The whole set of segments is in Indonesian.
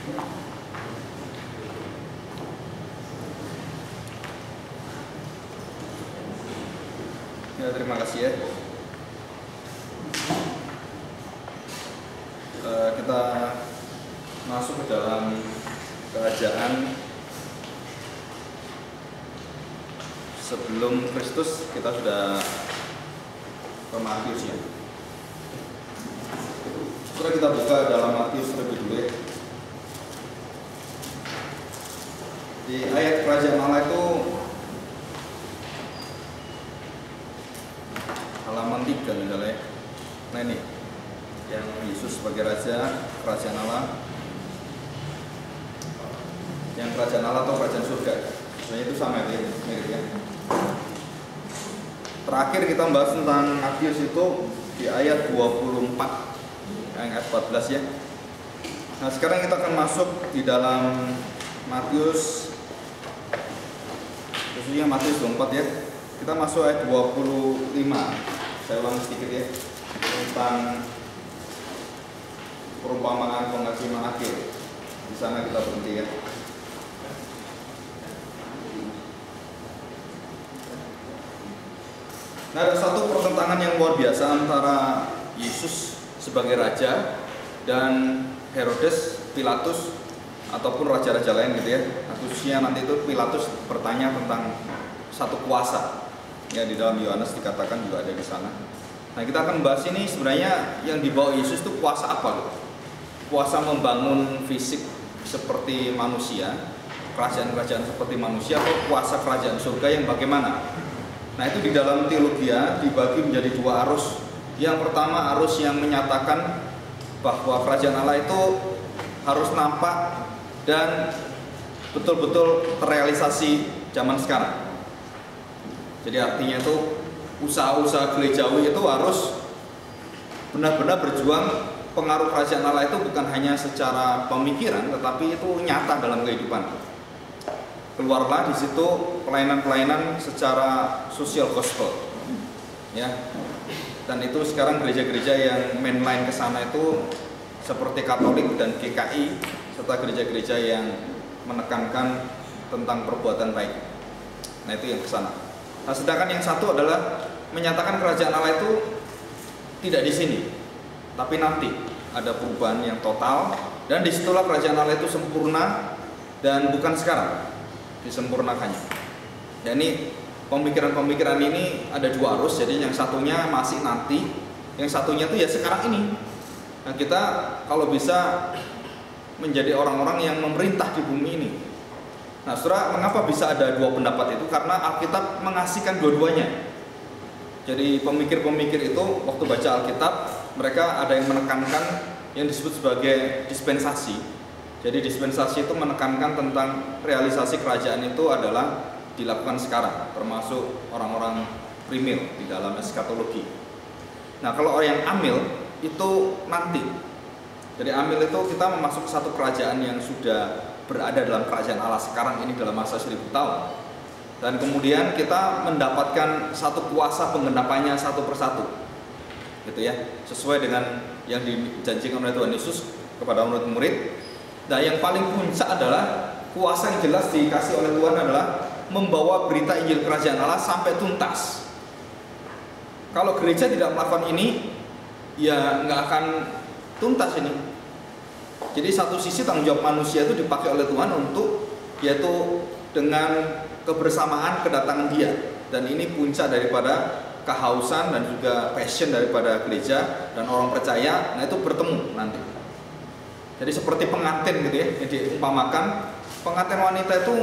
Ya, terima kasih ya. Kita masuk ke dalam kerajaan sebelum Kristus. Kita sudah ke Matius ya. Setelah kita buka dalam Matius terlebih dulu ya. Di ayat kerajaan Allah itu halaman 3 misalnya. Nah ini yang Yesus sebagai raja kerajaan Allah. Yang kerajaan Allah atau kerajaan surga. Sebenarnya itu sama ya, mirip ya. Terakhir kita membahas tentang Matius itu di ayat 24 ayat 14 ya. Nah sekarang kita akan masuk di dalam Matius, khususnya Matius 24 ya. Kita masuk ayat 25. Saya ulang sedikit ya, tentang perumpamaan penghakiman akhir. Di sana kita berhenti ya. Nah ada satu pertentangan yang luar biasa antara Yesus sebagai raja dan Herodes, Pilatus, ataupun raja-raja lain gitu ya. Khususnya nanti itu Pilatus bertanya tentang satu kuasa ya, di dalam Yohanes dikatakan juga ada di sana. Nah kita akan bahas ini sebenarnya yang dibawa Yesus itu kuasa apa gitu? Kuasa membangun fisik seperti manusia, kerajaan-kerajaan seperti manusia, atau kuasa kerajaan surga yang bagaimana? Nah itu di dalam teologi dibagi menjadi dua arus. Yang pertama arus yang menyatakan bahwa kerajaan Allah itu harus nampak dan betul-betul terrealisasi zaman sekarang. Jadi artinya itu usaha-usaha gerejawi itu harus benar-benar berjuang. Pengaruh kerajaan Allah itu bukan hanya secara pemikiran, tetapi itu nyata dalam kehidupan. Keluarlah di situ pelayanan-pelayanan secara sosial gospel, ya. Dan itu sekarang gereja-gereja yang mainline ke sana itu seperti Katolik dan GKI, serta gereja-gereja yang menekankan tentang perbuatan baik. Nah itu yang ke sana. Nah sedangkan yang satu adalah menyatakan kerajaan Allah itu tidak di sini, tapi nanti ada perubahan yang total, dan disitulah kerajaan Allah itu sempurna dan bukan sekarang disempurnakannya. Dan ini pemikiran-pemikiran ini ada dua arus. Jadi yang satunya masih nanti, yang satunya itu ya sekarang ini. Nah kita kalau bisa menjadi orang-orang yang memerintah di bumi ini. Nah saudara, mengapa bisa ada dua pendapat itu? Karena Alkitab mengasihkan dua-duanya. Jadi pemikir-pemikir itu waktu baca Alkitab, mereka ada yang menekankan yang disebut sebagai dispensasi. Jadi dispensasi itu menekankan tentang realisasi kerajaan itu adalah dilakukan sekarang, termasuk orang-orang primil di dalam eskatologi. Nah kalau orang yang amil itu nanti. Jadi amil itu kita memasuki satu kerajaan yang sudah berada dalam kerajaan Allah sekarang ini dalam masa 1000 tahun. Dan kemudian kita mendapatkan satu kuasa penggenapannya satu persatu, gitu ya, sesuai dengan yang dijanjikan oleh Tuhan Yesus kepada murid-murid. Nah yang paling puncak adalah kuasa yang jelas dikasih oleh Tuhan adalah membawa berita Injil Kerajaan Allah sampai tuntas. Kalau gereja tidak melakukan ini, ya nggak akan tuntas ini. Jadi satu sisi tanggung jawab manusia itu dipakai oleh Tuhan untuk yaitu dengan kebersamaan kedatangan Dia, dan ini puncak daripada kehausan dan juga passion daripada gereja dan orang percaya. Nah itu bertemu nanti. Jadi seperti pengantin gitu ya, yang diumpamakan pengantin wanita itu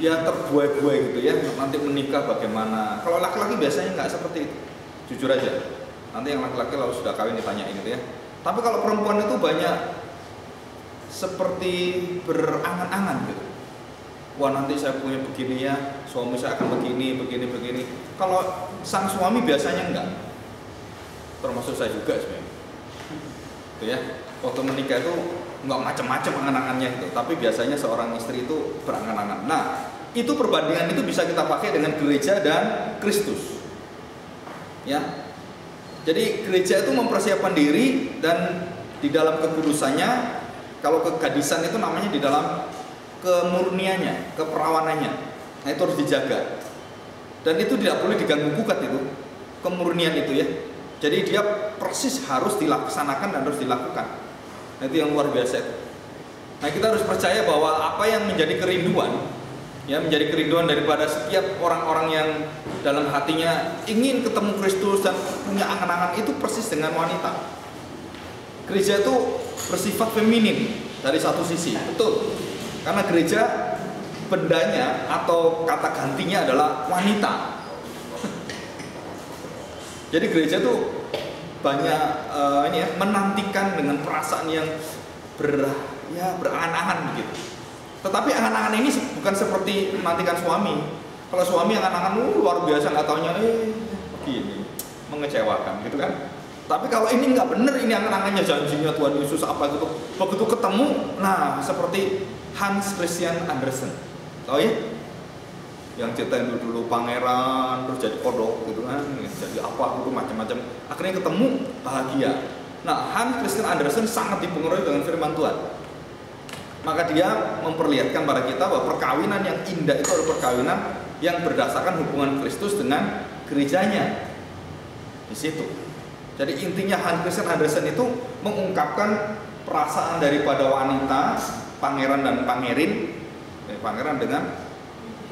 ya terbuai-buai gitu ya, nanti menikah bagaimana. Kalau laki-laki biasanya nggak seperti itu, jujur aja. Nanti yang laki-laki lalu sudah kawin ditanyain gitu ya. Tapi kalau perempuan itu banyak seperti berangan-angan gitu. Wah nanti saya punya begini ya, suami saya akan begini. Kalau sang suami biasanya enggak, termasuk saya juga sebenarnya. Gitu ya. Waktu menikah itu nggak macam-macam angan-angannya gitu, tapi biasanya seorang istri itu berangan-angan. Nah, itu perbandingan itu bisa kita pakai dengan gereja dan Kristus. Ya. Jadi gereja itu mempersiapkan diri dan di dalam kekudusannya Kalau kegadisan itu namanya di dalam kemurniannya, keperawanannya. Nah itu harus dijaga. Dan itu tidak boleh diganggu gugat itu, kemurnian itu ya. Jadi dia persis harus dilaksanakan dan harus dilakukan. Nah, itu yang luar biasa itu. Nah kita harus percaya bahwa apa yang menjadi kerinduan, ya menjadi kerinduan daripada setiap orang-orang yang dalam hatinya ingin ketemu Kristus dan punya angan-angan itu persis dengan wanita. Gereja itu bersifat feminin dari satu sisi, betul. Karena gereja bendanya atau kata gantinya adalah wanita. Jadi gereja tuh banyak menantikan dengan perasaan yang berangan-angan begitu. Tetapi angan-angan ini bukan seperti menantikan suami. Kalau suami angan-angan luar biasa, nggak taunya begini, mengecewakan gitu kan. Tapi kalau ini nggak bener, ini angan-angannya janjinya Tuhan Yesus apa gitu. Begitu ketemu, nah seperti Hans Christian Andersen, tahu ya? Yang ceritain dulu pangeran, terus jadi kodok gitu kan, jadi apa gitu macam-macam. Akhirnya ketemu, bahagia. Nah, Hans Christian Andersen sangat dipengaruhi dengan firman Tuhan. Maka dia memperlihatkan pada kita bahwa perkawinan yang indah itu adalah perkawinan yang berdasarkan hubungan Kristus dengan gerejanya. Di situ. Jadi intinya Hans Christian Andersen itu mengungkapkan perasaan daripada wanita, pangeran dan pangerin, pangeran dengan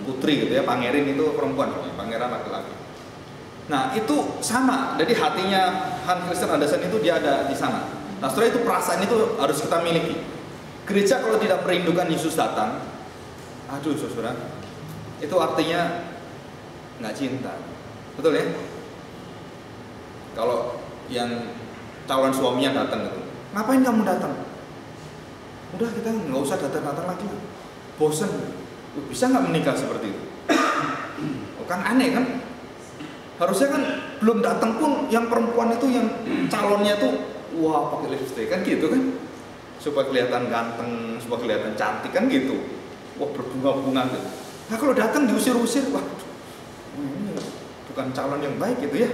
putri gitu ya, pangerin itu perempuan, pangeran laki-laki. Nah itu sama, jadi hatinya Hans Christian Andersen itu dia ada di sana. Nah setelah itu perasaan itu harus kita miliki. Gereja kalau tidak merindukan Yesus datang, aduh saudara, itu artinya nggak cinta, betul ya? Kalau yang calon suaminya datang gitu, ngapain kamu datang? Udah kita nggak usah datang-datang lagi, bosan. Bisa nggak menikah seperti itu? Oh, kan aneh kan? Harusnya kan belum datang pun yang perempuan itu yang calonnya tuh wah pakai lipstick kan gitu kan? Supaya kelihatan ganteng, supaya kelihatan cantik kan gitu. Wah berbunga-bunga gitu. Nah kalau datang diusir-usir, wah ini bukan calon yang baik gitu ya.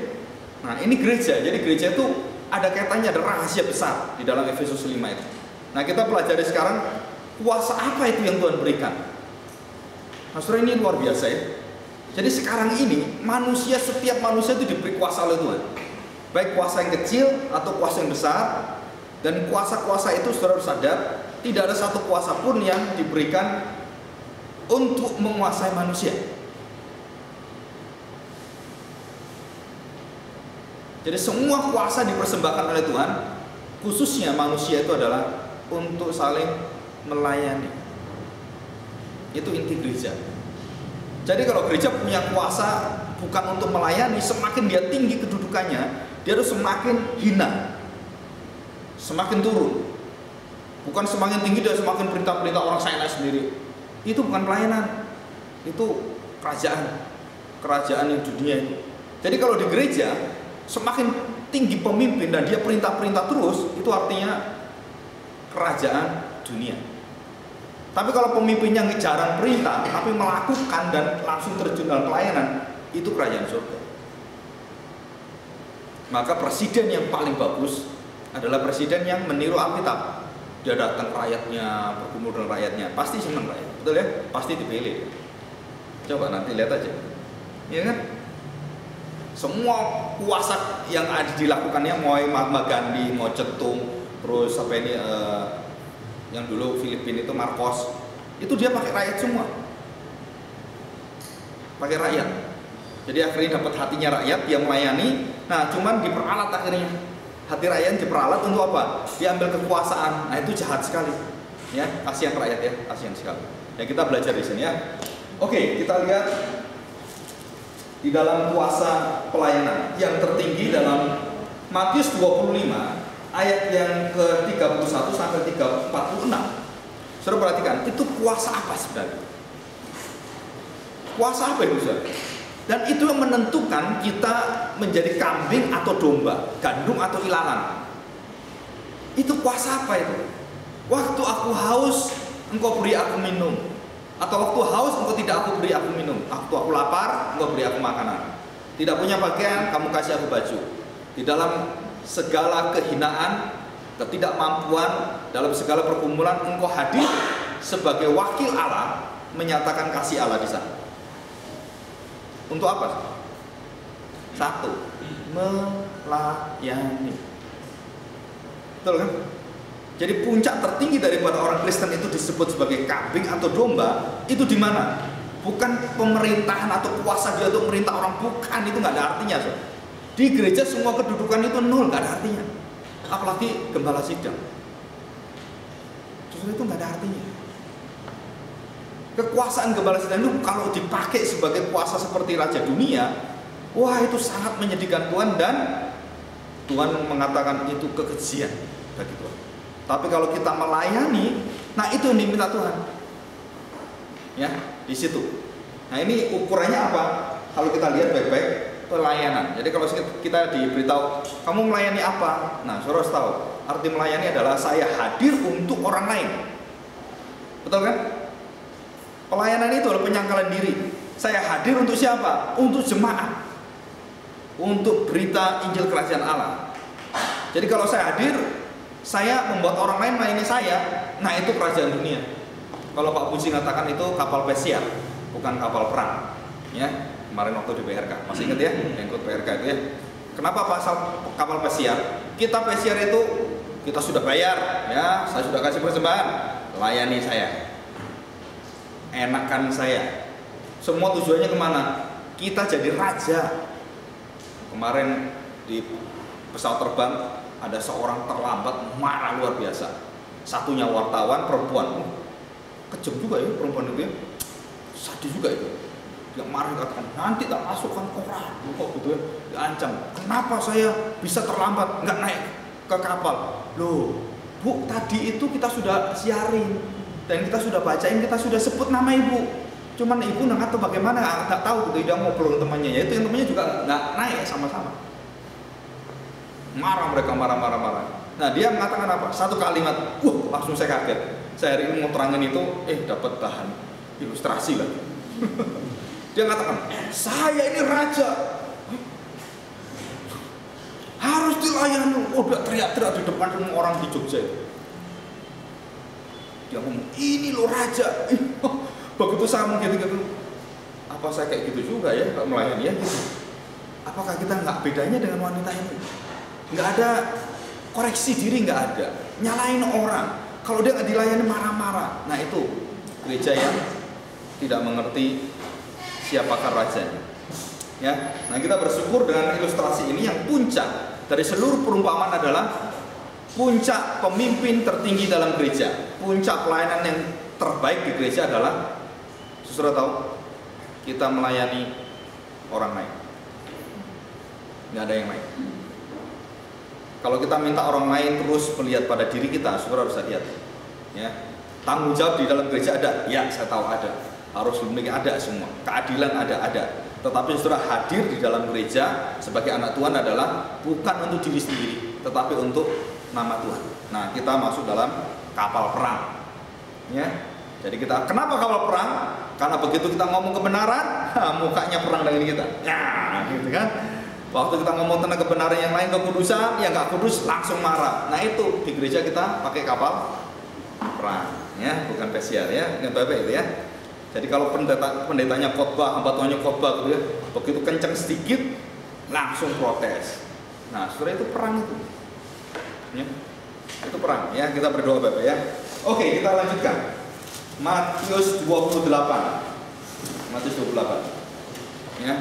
Nah ini gereja, jadi gereja itu ada kaitannya, ada rahasia besar di dalam Efesus 5 itu. Nah kita pelajari sekarang kuasa apa itu yang Tuhan berikan. Nah saudara ini luar biasa ya. Jadi sekarang ini manusia, setiap manusia itu diberi kuasa oleh Tuhan. Baik kuasa yang kecil atau kuasa yang besar. Dan kuasa-kuasa itu saudara harus sadar, tidak ada satu kuasa pun yang diberikan untuk menguasai manusia. Jadi semua kuasa dipersembahkan oleh Tuhan, khususnya manusia itu adalah untuk saling melayani. Itu inti gereja. Jadi kalau gereja punya kuasa bukan untuk melayani, semakin dia tinggi kedudukannya, dia harus semakin hina, semakin turun. Bukan semakin tinggi dia semakin perintah-perintah orang saya sendiri. Itu bukan pelayanan, itu kerajaan yang dunia itu. Jadi kalau di gereja semakin tinggi pemimpin dan dia perintah-perintah terus, itu artinya kerajaan dunia. Tapi kalau pemimpinnya jarang perintah, tapi melakukan dan langsung terjun dalam pelayanan, itu kerajaan surga. Maka presiden yang paling bagus adalah presiden yang meniru Alkitab. Dia datang ke rakyatnya, berkumpul dengan rakyatnya, pasti senang rakyat, betul ya? Pasti dipilih. Coba nanti lihat aja, ya kan? Semua kuasa yang ada dilakukannya, mau Mahatma Gandhi, mau Cetung, terus apa ini yang dulu Filipina itu Marcos, itu dia pakai rakyat semua, pakai rakyat. Jadi akhirnya dapat hatinya rakyat, dia melayani. Nah, cuman diperalat akhirnya. Hati rakyat diperalat untuk apa? Diambil kekuasaan. Nah, itu jahat sekali. Ya, kasihan rakyat ya, kasihan sekali. Ya, kita belajar di sini ya. Oke, kita lihat di dalam kuasa pelayanan yang tertinggi dalam Matius 25 ayat yang ke-31 sampai 46. Saudara perhatikan, itu kuasa apa sebenarnya? Kuasa apa itu, saudara? Dan itu yang menentukan kita menjadi kambing atau domba, gandum atau ilalang. Itu kuasa apa itu? Waktu aku haus, engkau beri aku minum. Atau waktu haus, engkau tidak aku beri aku minum. Waktu aku lapar, engkau beri aku makanan. Tidak punya pakaian, kamu kasih aku baju. Di dalam segala kehinaan, ketidakmampuan, dalam segala pergumulan engkau hadir sebagai wakil Allah, menyatakan kasih Allah di sana. Untuk apa? Satu, melayani. Betul kan? Jadi puncak tertinggi daripada orang Kristen itu disebut sebagai kambing atau domba, itu di mana? Bukan pemerintahan atau kuasa dia untuk merintah orang, bukan, itu nggak ada artinya. So. Di gereja semua kedudukan itu nol, nggak ada artinya. Apalagi gembala sidang, justru itu nggak ada artinya. Kekuasaan gembala sidang itu kalau dipakai sebagai kuasa seperti raja dunia, wah itu sangat menyedihkan Tuhan, dan Tuhan mengatakan itu kekejian bagi Tuhan. Tapi kalau kita melayani, nah itu yang diminta Tuhan. Ya, di situ. Nah ini ukurannya apa? Kalau kita lihat baik-baik, pelayanan. Jadi kalau kita diberitahu, kamu melayani apa? Nah, saudara harus tahu, arti melayani adalah saya hadir untuk orang lain. Betul kan? Pelayanan itu adalah penyangkalan diri. Saya hadir untuk siapa? Untuk jemaat. Untuk berita Injil Kerajaan Allah. Jadi kalau saya hadir, saya membuat orang lain melayani saya, nah itu kerajaan dunia. Kalau Pak Puji mengatakan itu kapal pesiar, bukan kapal perang. Ya, kemarin waktu di PRK, masih ingat ya, yang ikut PRK itu ya. Kenapa pasal kapal pesiar? Kita pesiar itu kita sudah bayar, ya, saya sudah kasih persembahan, layani saya, enakan saya. Semua tujuannya kemana? Kita jadi raja. Kemarin di pesawat terbang ada seorang terlambat, marah luar biasa. Satunya wartawan perempuan, kejam juga ya perempuan itu ya, sadis juga itu. Dia marah, katakan nanti tak masukkan koran, kok gitu ya, diancam. Kenapa saya bisa terlambat, nggak naik ke kapal? Loh, Bu, tadi itu kita sudah siarin dan kita sudah bacain, kita sudah sebut nama ibu. Cuman ibu nggak tahu bagaimana, nggak tahu gitu. Dia ngobrol dengan temannya, yaitu yang temannya juga nggak naik sama-sama. Marah mereka, marah. Nah dia mengatakan apa? Satu kalimat, langsung saya kaget. Saya hari ini mau terangin itu, dapat bahan ilustrasi lagi. Dia mengatakan, saya ini raja, harus dilayani. Dia teriak-teriak di depan semua orang di Jogja. Dia ngomong, ini loh raja. Begitu saya ngomong gitu, apa saya kayak gitu juga ya, kalau melayani ya gitu. Apakah kita nggak bedanya dengan wanita ini? Nggak ada koreksi diri, nggak ada nyalain orang. Kalau dia nggak dilayani marah-marah. Nah itu gereja yang tidak mengerti siapakah rajanya. Ya, nah kita bersyukur dengan ilustrasi ini yang puncak dari seluruh perumpamaan adalah puncak pemimpin tertinggi dalam gereja. Puncak pelayanan yang terbaik di gereja adalah, saudara tahu, kita melayani orang lain. Nggak ada yang lain. Kalau kita minta orang lain terus melihat pada diri kita, saudara harus lihat. Ya, tanggung jawab di dalam gereja ada, ya saya tahu ada. Harus memiliki ada semua. Keadilan ada. Tetapi saudara hadir di dalam gereja sebagai anak Tuhan adalah bukan untuk diri sendiri, tetapi untuk nama Tuhan. Nah, kita masuk dalam kapal perang. Ya. Jadi kita, kenapa kapal perang? Karena begitu kita ngomong kebenaran, mukanya perang dengan kita. Ya, gitu kan? Waktu kita ngomong tentang kebenaran yang lain, kekudusan, yang nggak kudus langsung marah. Nah itu di gereja kita pakai kapal perang, ya, bukan pesiar ya, dengan baik itu ya. Jadi kalau pendetanya khotbah, hamba Tuhannya khotbah gitu ya, begitu kencang sedikit langsung protes. Nah, saudara itu perang itu, ya, itu perang ya. Kita berdoa bapak ya. Oke, kita lanjutkan. Matius 28, ya.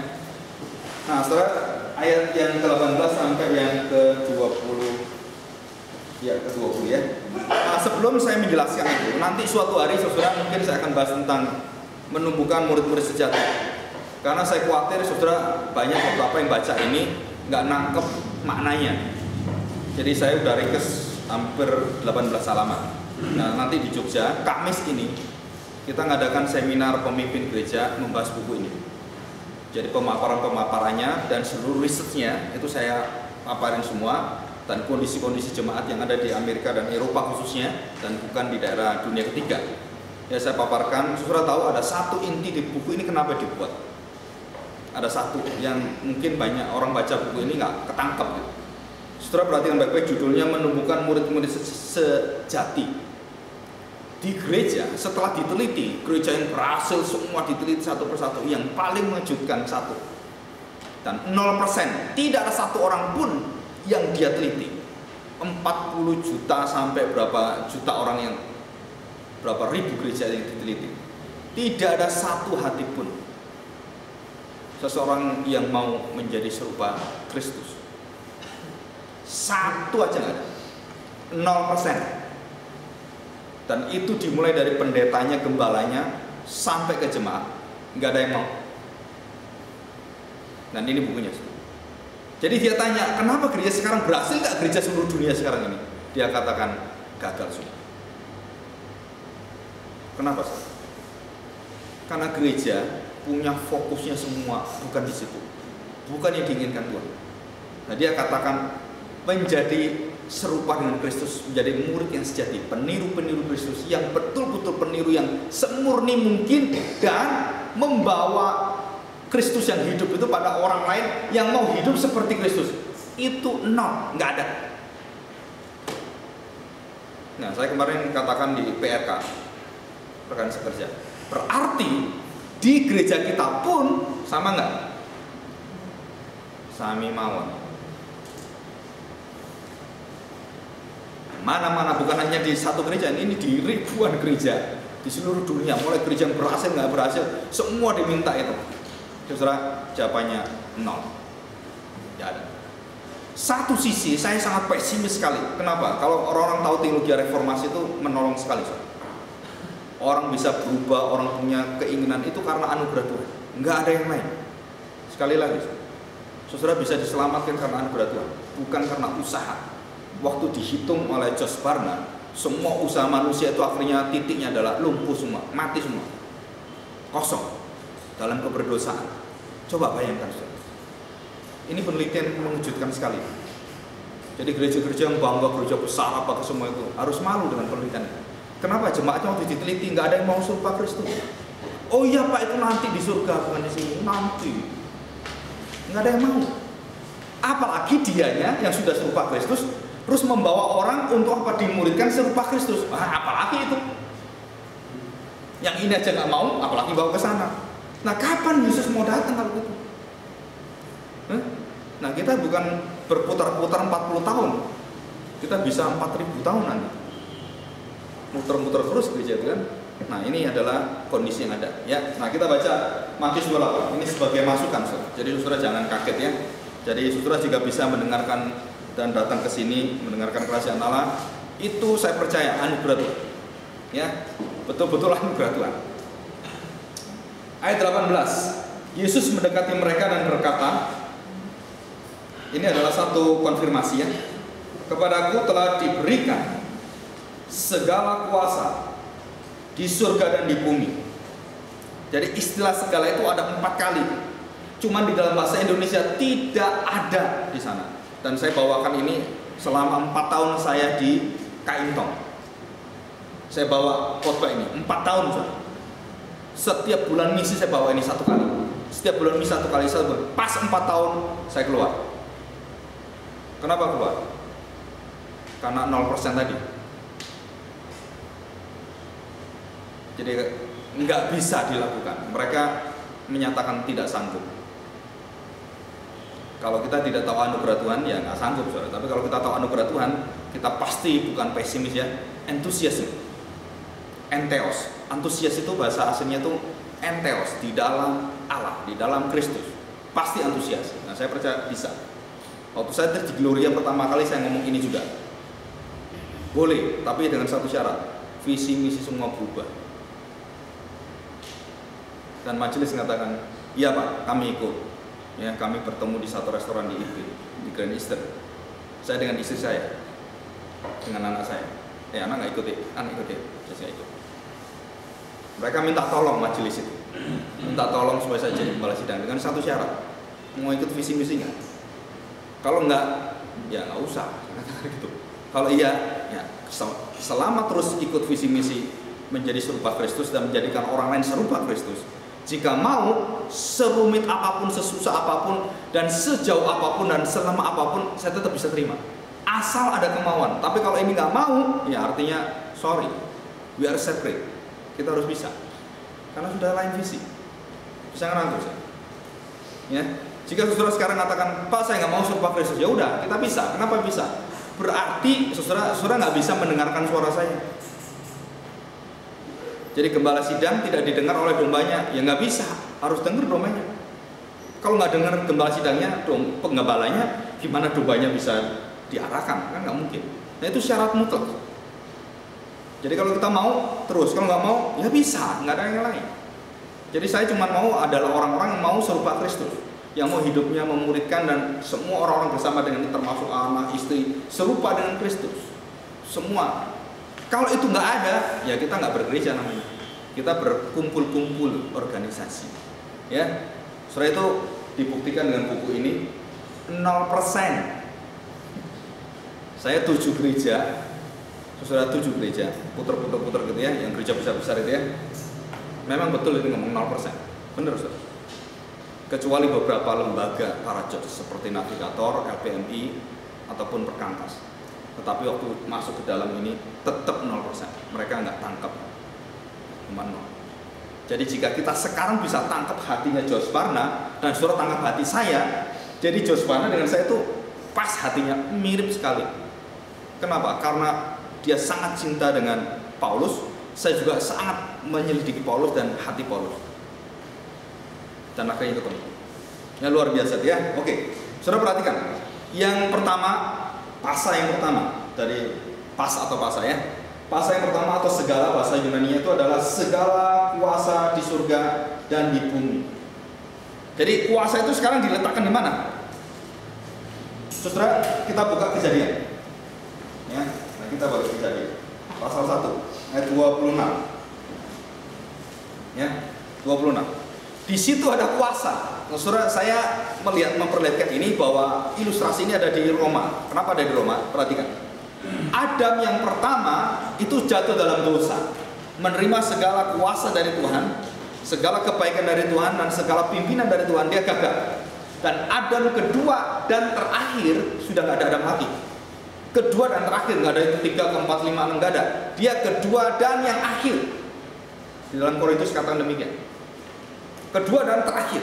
Nah, saudara, ayat yang ke-18 sampai yang ke-20 ya, ke-20 ya. Nah, sebelum saya menjelaskan itu, nanti suatu hari saudara mungkin saya akan bahas tentang menumbuhkan murid-murid sejati. Karena saya khawatir saudara banyak beberapa yang baca ini nggak nangkep maknanya. Jadi saya udah ringkes hampir 18 halaman. Nah, nanti di Jogja, Kamis ini kita ngadakan seminar pemimpin gereja membahas buku ini. Jadi pemaparannya dan seluruh risetnya itu saya paparin semua, dan kondisi-kondisi jemaat yang ada di Amerika dan Eropa khususnya, dan bukan di daerah dunia ketiga. Ya saya paparkan, saudara tahu ada satu inti di buku ini kenapa dibuat. Ada satu yang mungkin banyak orang baca buku ini nggak ketangkep gitu. Saudara perhatikan baik-baik, judulnya menumbuhkan murid-murid sejati. Di gereja, setelah diteliti, gereja yang berhasil semua diteliti satu persatu, yang paling mengejutkan satu. Dan 0%, tidak ada satu orang pun yang dia teliti. 40 juta sampai berapa juta orang yang, berapa ribu gereja yang diteliti. Tidak ada satu hati pun seseorang yang mau menjadi serupa Kristus. Satu aja nggak ada, 0%. Dan itu dimulai dari pendetanya, gembalanya, sampai ke jemaat, nggak ada yang mau. Dan ini bukunya. Jadi dia tanya, kenapa gereja sekarang berhasil nggak, gereja seluruh dunia sekarang ini? Dia katakan, gagal semua. Kenapa sih? Karena gereja punya fokusnya semua bukan di situ, bukan yang diinginkan Tuhan. Nah, dia katakan menjadi serupa dengan Kristus, menjadi murid yang sejati, peniru-peniru Kristus, yang betul-betul peniru yang semurni mungkin, dan membawa Kristus yang hidup itu pada orang lain yang mau hidup seperti Kristus. Itu nol, nggak ada. Nah, saya kemarin katakan di PRK, rekan sekerja, berarti di gereja kita pun sama nggak? Sami mawon. Mana-mana, bukan hanya di satu gereja, ini di ribuan gereja di seluruh dunia, mulai gereja yang berhasil nggak berhasil, semua diminta itu. Saudara, jawabannya nol, tidak ada. Satu sisi saya sangat pesimis sekali. Kenapa? Kalau orang-orang tahu teologi reformasi itu menolong sekali, saudara. Orang bisa berubah, orang punya keinginan itu karena anugerah Tuhan, nggak ada yang lain. Sekali lagi, saudara bisa diselamatkan karena anugerah Tuhan, bukan karena usaha. Waktu dihitung oleh Josh Barna, semua usaha manusia itu akhirnya titiknya adalah lumpuh semua, mati semua, kosong dalam keberdosaan. Coba bayangkan, saudara. Ini penelitian mengejutkan sekali. Jadi gereja-gereja yang bangga, gereja besar apa ke semua itu harus malu dengan penelitian. Kenapa? Jemaatnya waktu diteliti nggak ada yang mau serupa Kristus. Oh iya Pak, itu nanti di surga, bukan di sini. Nanti nggak ada yang mau. Apalagi dianya yang sudah serupa Kristus terus membawa orang untuk apa, dimuridkan serupa Kristus. Apalagi itu. Yang ini aja nggak mau, apalagi bawa ke sana. Nah, kapan Yesus mau datang kalau gitu? Nah, kita bukan berputar-putar 40 tahun. Kita bisa 4000 tahun nanti. Muter-muter terus gereja itu kan. Nah, ini adalah kondisi yang ada. Ya, nah kita baca Matius 28. Ini sebagai masukan, saudara. Jadi saudara jangan kaget ya. Jadi saudara jika bisa mendengarkan dan datang ke sini mendengarkan kerajaan Allah, itu saya percaya anugerah Tuhan. Ya, betul-betul anugerah Tuhan. Ayat 18. Yesus mendekati mereka dan berkata, ini adalah satu konfirmasi ya. Kepadaku telah diberikan segala kuasa di surga dan di bumi. Jadi istilah segala itu ada 4 kali. Cuman di dalam bahasa Indonesia tidak ada di sana. Dan saya bawakan ini selama 4 tahun saya di Kaintong. Saya bawa khotbah ini 4 tahun. Setiap bulan misi saya bawa ini 1 kali. Setiap bulan misi 1 kali. Pas 4 tahun saya keluar. Kenapa keluar? Karena 0% tadi. Jadi nggak bisa dilakukan. Mereka menyatakan tidak sanggup. Kalau kita tidak tahu anugerah Tuhan, ya nggak sanggup, saudara. Tapi kalau kita tahu anugerah Tuhan, kita pasti bukan pesimis ya, entusias. Entheos. Antusias itu bahasa aslinya itu entheos, di dalam Allah, di dalam Kristus. Pasti antusias. Nah, saya percaya bisa. Waktu saya di Gloria pertama kali saya ngomong ini juga. Boleh, tapi dengan satu syarat. Visi misi semua berubah. Dan majelis mengatakan, iya Pak, kami ikut. Ya, kami bertemu di satu restoran di Irving, di Grand Eastern. Saya dengan istri saya, dengan anak saya. Anak nggak ikut ya, anak ikut ya, saya ikut. Mereka minta tolong majelis itu, minta tolong supaya saya jadi gembala sidang dengan satu syarat, mau ikut visi misinya. Kalau enggak, ya nggak usah. Gitu. Kalau iya, ya selama terus ikut visi misi menjadi serupa Kristus dan menjadikan orang lain serupa Kristus, Jika mau, serumit apapun, sesusah apapun, dan sejauh apapun, dan selama apapun, saya tetap bisa terima. Asal ada kemauan. Tapi kalau ini nggak mau, ya artinya sorry, we are separate. Kita harus bisa, karena sudah lain visi. Bisa ngerangkul saya. Ya, jika saudara sekarang katakan, Pak saya nggak mau serupa Kristus, ya udah, kita bisa. Kenapa bisa? Berarti saudara nggak bisa mendengarkan suara saya. Jadi gembala sidang tidak didengar oleh dombanya, ya nggak bisa, harus dengar dombanya. Kalau nggak dengar gembala sidangnya, penggembalanya, gimana dombanya bisa diarahkan? Kan nggak mungkin. Nah itu syarat mutlak. Jadi kalau kita mau terus, kalau nggak mau ya bisa, nggak ada yang lain. Jadi saya cuma mau adalah orang-orang yang mau serupa Kristus, yang mau hidupnya memuridkan dan semua orang-orang bersama dengan termasuk anak, istri, serupa dengan Kristus. Semua. Kalau itu nggak ada, ya kita nggak bergereja namanya. Kita berkumpul-kumpul organisasi. Ya, setelah itu dibuktikan dengan buku ini 0%. Saya 7 gereja, saudara 7 gereja, puter-puter gitu ya, yang gereja besar-besar itu ya. Memang betul ini ngomong 0%, bener saudara. Kecuali beberapa lembaga para church seperti Navigator, LPMI, ataupun Perkantas. Tetapi waktu masuk ke dalam ini tetap 0%. Mereka nggak tangkap, cuma 0. Jadi jika kita sekarang bisa tangkap hatinya Josh Barna dan saudara tangkap hati saya, jadi Josh Barna dengan saya itu pas hatinya, mirip sekali. Kenapa? Karena dia sangat cinta dengan Paulus. Saya juga sangat menyelidiki Paulus dan hati Paulus. Dan akhirnya ketemu. Ya luar biasa ya. Oke, saudara perhatikan. Yang pertama, pasa yang pertama dari pas atau pasa ya. Pasa yang pertama atau segala, bahasa Yunani itu adalah segala kuasa di surga dan di bumi. Jadi kuasa itu sekarang diletakkan di mana? Saudara, kita buka Kejadian. Ya, nah kita buka Kejadian. Pasal 1 ayat 26. Ya, 26. Di situ ada kuasa. Nah, saudara, saya memperlihatkan ini bahwa ilustrasi ini ada di Roma. Kenapa ada di Roma? Perhatikan. Adam yang pertama itu jatuh dalam dosa, menerima segala kuasa dari Tuhan, segala kebaikan dari Tuhan dan segala pimpinan dari Tuhan, dia gagal. Dan Adam kedua dan terakhir sudah nggak ada Adam lagi. Kedua dan terakhir, nggak ada 3, 4, 5, 6, nggak ada. Dia kedua dan yang akhir. Di dalam Korintus katakan demikian. Kedua dan terakhir.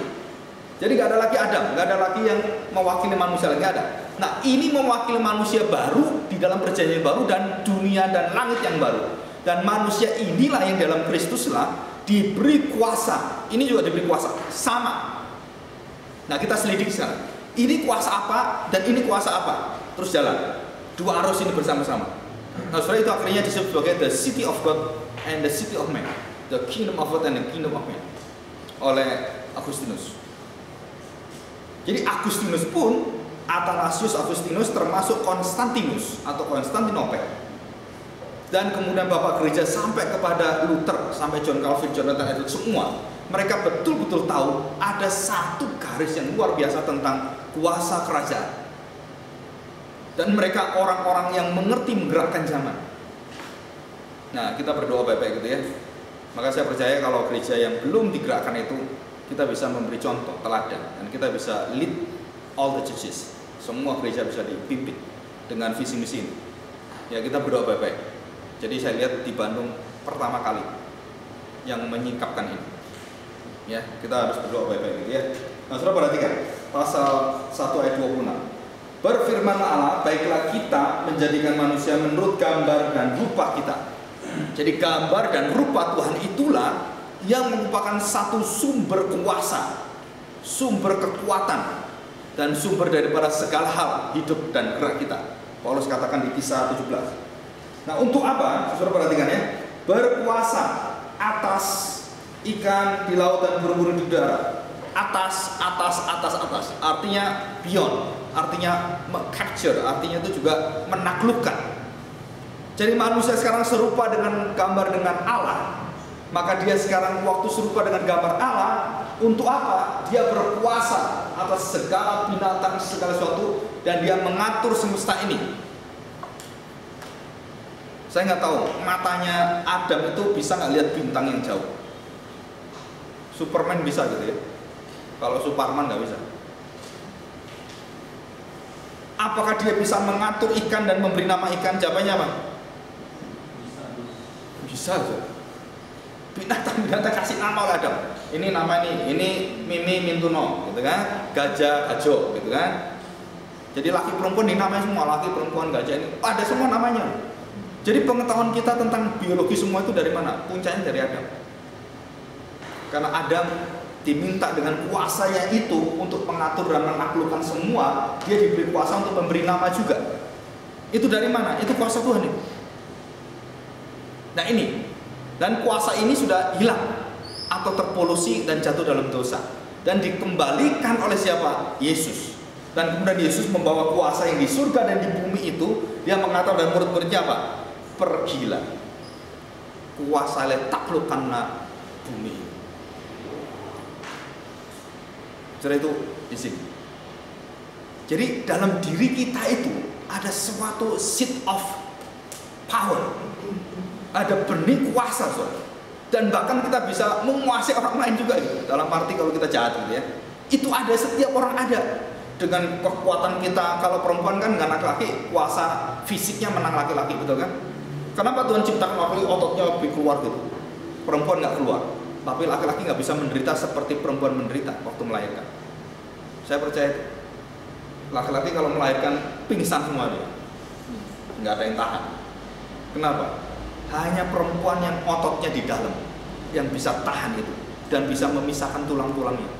Jadi nggak ada lagi Adam, nggak ada lagi yang mewakili manusia lagi, ada. Nah ini mewakili manusia baru di dalam perjanjian baru dan dunia dan langit yang baru. Dan manusia inilah yang dalam Kristus lah diberi kuasa. Ini juga diberi kuasa sama. Nah kita selidiki sekarang. Ini kuasa apa dan ini kuasa apa? Terus jalan. Dua arus ini bersama-sama. Nah setelah itu akhirnya disebut sebagai the city of God and the city of man, the kingdom of God and the kingdom of man, oleh Agustinus. Jadi Agustinus pun, Athanasius Agustinus termasuk Konstantinus atau Konstantinopel. Dan kemudian Bapak Gereja sampai kepada Luther, sampai John Calvin, Jonathan Edwards, semua mereka betul-betul tahu ada satu garis yang luar biasa tentang kuasa kerajaan. Dan mereka orang-orang yang mengerti menggerakkan zaman. Nah, kita berdoa baik-baik gitu ya. Maka saya percaya kalau gereja yang belum digerakkan itu, kita bisa memberi contoh, teladan, dan kita bisa lead all the churches. Semua gereja bisa dipimpin dengan visi misi ini. Ya, kita berdoa baik-baik. Jadi saya lihat di Bandung pertama kali yang menyingkapkan ini. Ya, kita harus berdoa baik-baik gitu ya. Nah, saudara perhatikan pasal 1 ayat 26. Berfirmanlah Allah, baiklah kita menjadikan manusia menurut gambar dan rupa kita. Jadi gambar dan rupa Tuhan itulah yang merupakan satu sumber kuasa, sumber kekuatan, dan sumber daripada segala hal hidup dan gerak kita. Paulus katakan di Kisah 17. Nah untuk apa? Saudara perhatikan ya. Berkuasa atas ikan di laut dan burung-burung di udara. Atas. Artinya beyond, artinya capture, artinya itu juga menaklukkan. Jadi manusia sekarang serupa dengan gambar dengan Allah. Maka dia sekarang waktu serupa dengan gambar Allah, untuk apa? Dia berkuasa atas segala binatang, segala sesuatu, dan dia mengatur semesta ini. Saya nggak tahu matanya Adam itu bisa nggak lihat bintang yang jauh. Superman bisa gitu ya. Kalau Superman nggak bisa. Apakah dia bisa mengatur ikan dan memberi nama ikan? Jawabannya apa? Bisa. Binatang-binatang kasih nama oleh Adam. Ini nama ini Mimi Mintuno, gitu kan? Gajah, Gajo, gitu kan? Jadi laki perempuan dinamai semua, laki perempuan gajah ini ada semua namanya. Jadi pengetahuan kita tentang biologi semua itu dari mana? Puncaknya dari Adam. Karena Adam diminta dengan kuasanya itu untuk mengatur dan menaklukkan semua, dia diberi kuasa untuk memberi nama juga. Itu dari mana? Itu kuasa Tuhan itu. Nah ini, dan kuasa ini sudah hilang atau terpolusi dan jatuh dalam dosa dan dikembalikan oleh siapa? Yesus. Dan kemudian Yesus membawa kuasa yang di surga dan di bumi itu, dia mengatakan dan murid-muridnya apa? Pergilah, kuasa taklukkanlah bumi. Setelah itu di sini. Jadi dalam diri kita itu ada suatu seed of power, ada benih kuasa, saudara. Dan bahkan kita bisa menguasai orang lain juga gitu. Dalam arti kalau kita jahat gitu ya, itu ada, setiap orang ada. Dengan kekuatan kita, kalau perempuan kan dengan laki-laki, kuasa fisiknya menang laki-laki, betul kan? Kenapa Tuhan ciptakan laki-laki ototnya lebih keluar gitu? Perempuan nggak keluar, tapi laki-laki nggak bisa menderita seperti perempuan menderita waktu melahirkan. Saya percaya itu. Laki-laki kalau melahirkan pingsan semua dia, nggak ada yang tahan. Kenapa? Hanya perempuan yang ototnya di dalam yang bisa tahan itu dan bisa memisahkan tulang-tulangnya.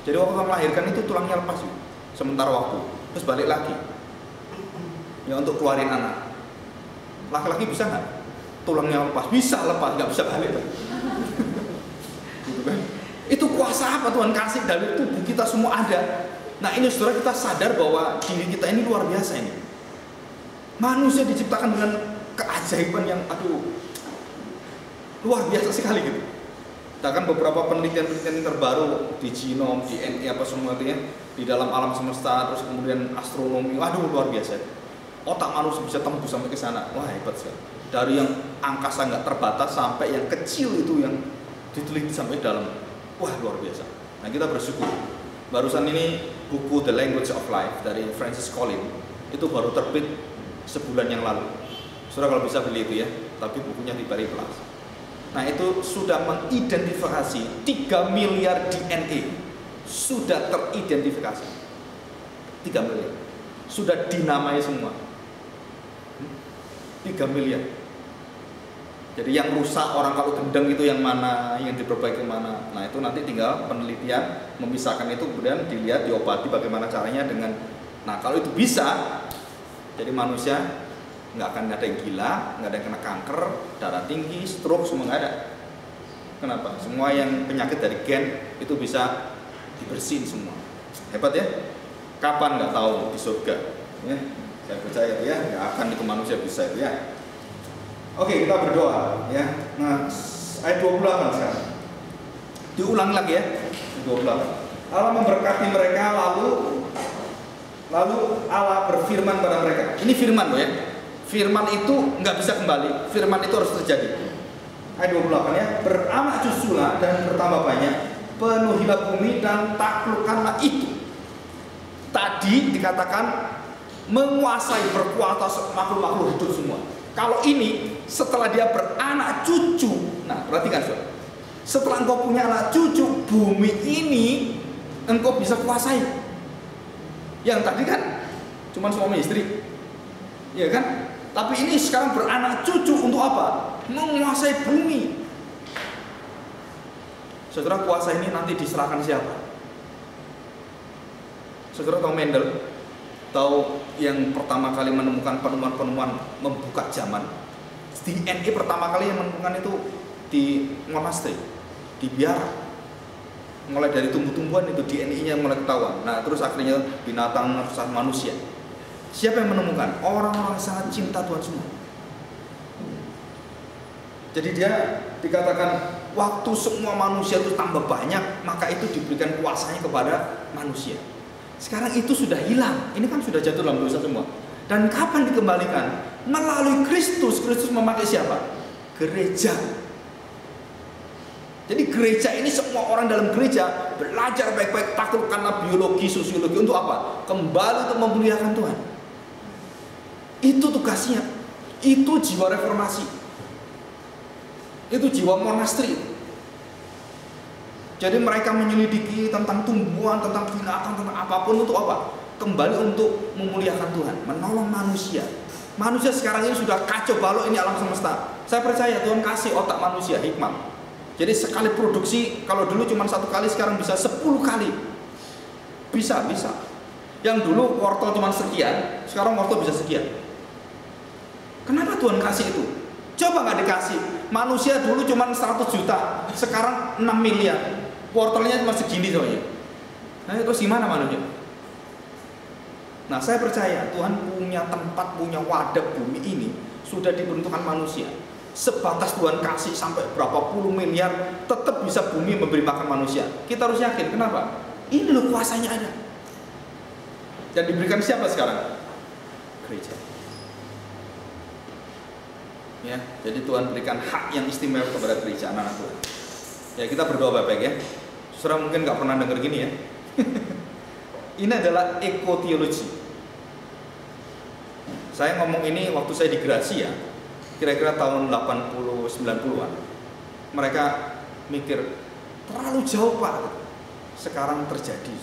Jadi waktu melahirkan itu tulangnya lepas gitu. Sementara waktu, terus balik lagi ya untuk keluarin anak. Laki-laki bisa nggak? Tulangnya lepas, bisa lepas, nggak bisa balik. Gitu kan? Itu kuasa apa Tuhan kasih dari tubuh kita semua ada. Nah ini saudara, kita sadar bahwa diri kita ini luar biasa ini. Manusia diciptakan dengan keajaiban yang luar biasa sekali gitu. Bahkan beberapa penelitian terbaru di genom, DNA apa semua itu ya, di dalam alam semesta, terus kemudian astronomi, luar biasa. Otak manusia bisa tembus sampai ke sana, wah hebat sekali. Dari yang angkasa nggak terbatas sampai yang kecil itu yang diteliti sampai dalam, wah luar biasa. Nah kita bersyukur. Barusan ini buku The Language of Life dari Francis Collins itu baru terbit sebulan yang lalu. Saudara kalau bisa beli itu ya, tapi bukunya di Bari Plus. Nah itu sudah mengidentifikasi 3 miliar DNA, sudah teridentifikasi 3 miliar, sudah dinamai semua 3 miliar. Jadi yang rusak orang kalau gendeng itu yang mana, yang diperbaiki mana. Nah itu nanti tinggal penelitian memisahkan itu, kemudian dilihat diobati bagaimana caranya dengan. Nah kalau itu bisa, jadi manusia nggak akan ada yang gila, nggak ada yang kena kanker, darah tinggi, stroke, semua nggak ada. Kenapa? Semua yang penyakit dari gen itu bisa dibersihin semua. Hebat ya? Kapan nggak tahu di surga? Ya, saya percaya ya, nggak akan itu manusia bisa itu ya. Oke, kita berdoa ya. Nah, ayat 28 sekarang. Diulang lagi ya, 28. Allah memberkati mereka, lalu Allah berfirman pada mereka. Ini firman loh ya. Firman itu nggak bisa kembali, firman itu harus terjadi. Ayat 28 ya, beranak cuculah dan bertambah banyak, penuhilah bumi dan taklukkanlah itu. Tadi dikatakan menguasai, berkuasa makhluk-makhluk hidup semua. Kalau ini setelah dia beranak cucu, nah perhatikan saudara, setelah engkau punya anak cucu, bumi ini engkau bisa kuasai. Yang tadi kan cuma suami istri, ya kan? Tapi ini sekarang beranak cucu untuk apa? Menguasai bumi. Saudara, kuasa ini nanti diserahkan siapa? Saudara tahu Mendel? Tahu yang pertama kali menemukan penemuan-penemuan membuka zaman? DNA pertama kali yang menemukan itu di monasteri, di biara. Mulai dari tumbuh-tumbuhan itu DNA-nya mulai ketahuan. Nah terus akhirnya binatang, manusia. Siapa yang menemukan? Orang-orang sangat cinta Tuhan semua. Jadi dia dikatakan waktu semua manusia itu tambah banyak, maka itu diberikan kuasanya kepada manusia. Sekarang itu sudah hilang. Ini kan sudah jatuh dalam dosa semua. Dan kapan dikembalikan? Melalui Kristus. Kristus memakai siapa? Gereja. Jadi gereja ini semua orang dalam gereja belajar baik-baik taklukkanlah biologi, sosiologi untuk apa? Kembali untuk memuliakan Tuhan. Itu tugasnya. Itu jiwa reformasi. Itu jiwa monastri. Jadi mereka menyelidiki tentang tumbuhan, tentang binatang, tentang apapun untuk apa? Kembali untuk memuliakan Tuhan, menolong manusia. Manusia sekarang ini sudah kacau balau, ini alam semesta. Saya percaya Tuhan kasih otak manusia hikmat. Jadi sekali produksi, kalau dulu cuma 1 kali, sekarang bisa 10 kali. Bisa. Yang dulu wortel cuma sekian, sekarang wortel bisa sekian. Kenapa Tuhan kasih itu? Coba nggak dikasih. Manusia dulu cuma 100 juta, sekarang 6 miliar. Wortelnya cuma segini soalnya. Nah terus gimana manusia? Nah saya percaya Tuhan punya tempat, punya wadah bumi ini sudah diperuntukkan manusia. Sebatas Tuhan kasih sampai berapa puluh miliar, tetap bisa bumi memberi makan manusia. Kita harus yakin. Kenapa? Ini loh kuasanya ada. Dan diberikan siapa sekarang? Gereja. Ya, jadi Tuhan berikan hak yang istimewa kepada gereja anak-anak Tuhan. Ya kita berdoa baik-baik ya. Saudara mungkin nggak pernah dengar gini ya. Ini adalah ekoteologi. Saya ngomong ini waktu saya di Gracia, kira-kira tahun 80-90-an. Mereka mikir terlalu jauh Pak. Sekarang terjadi.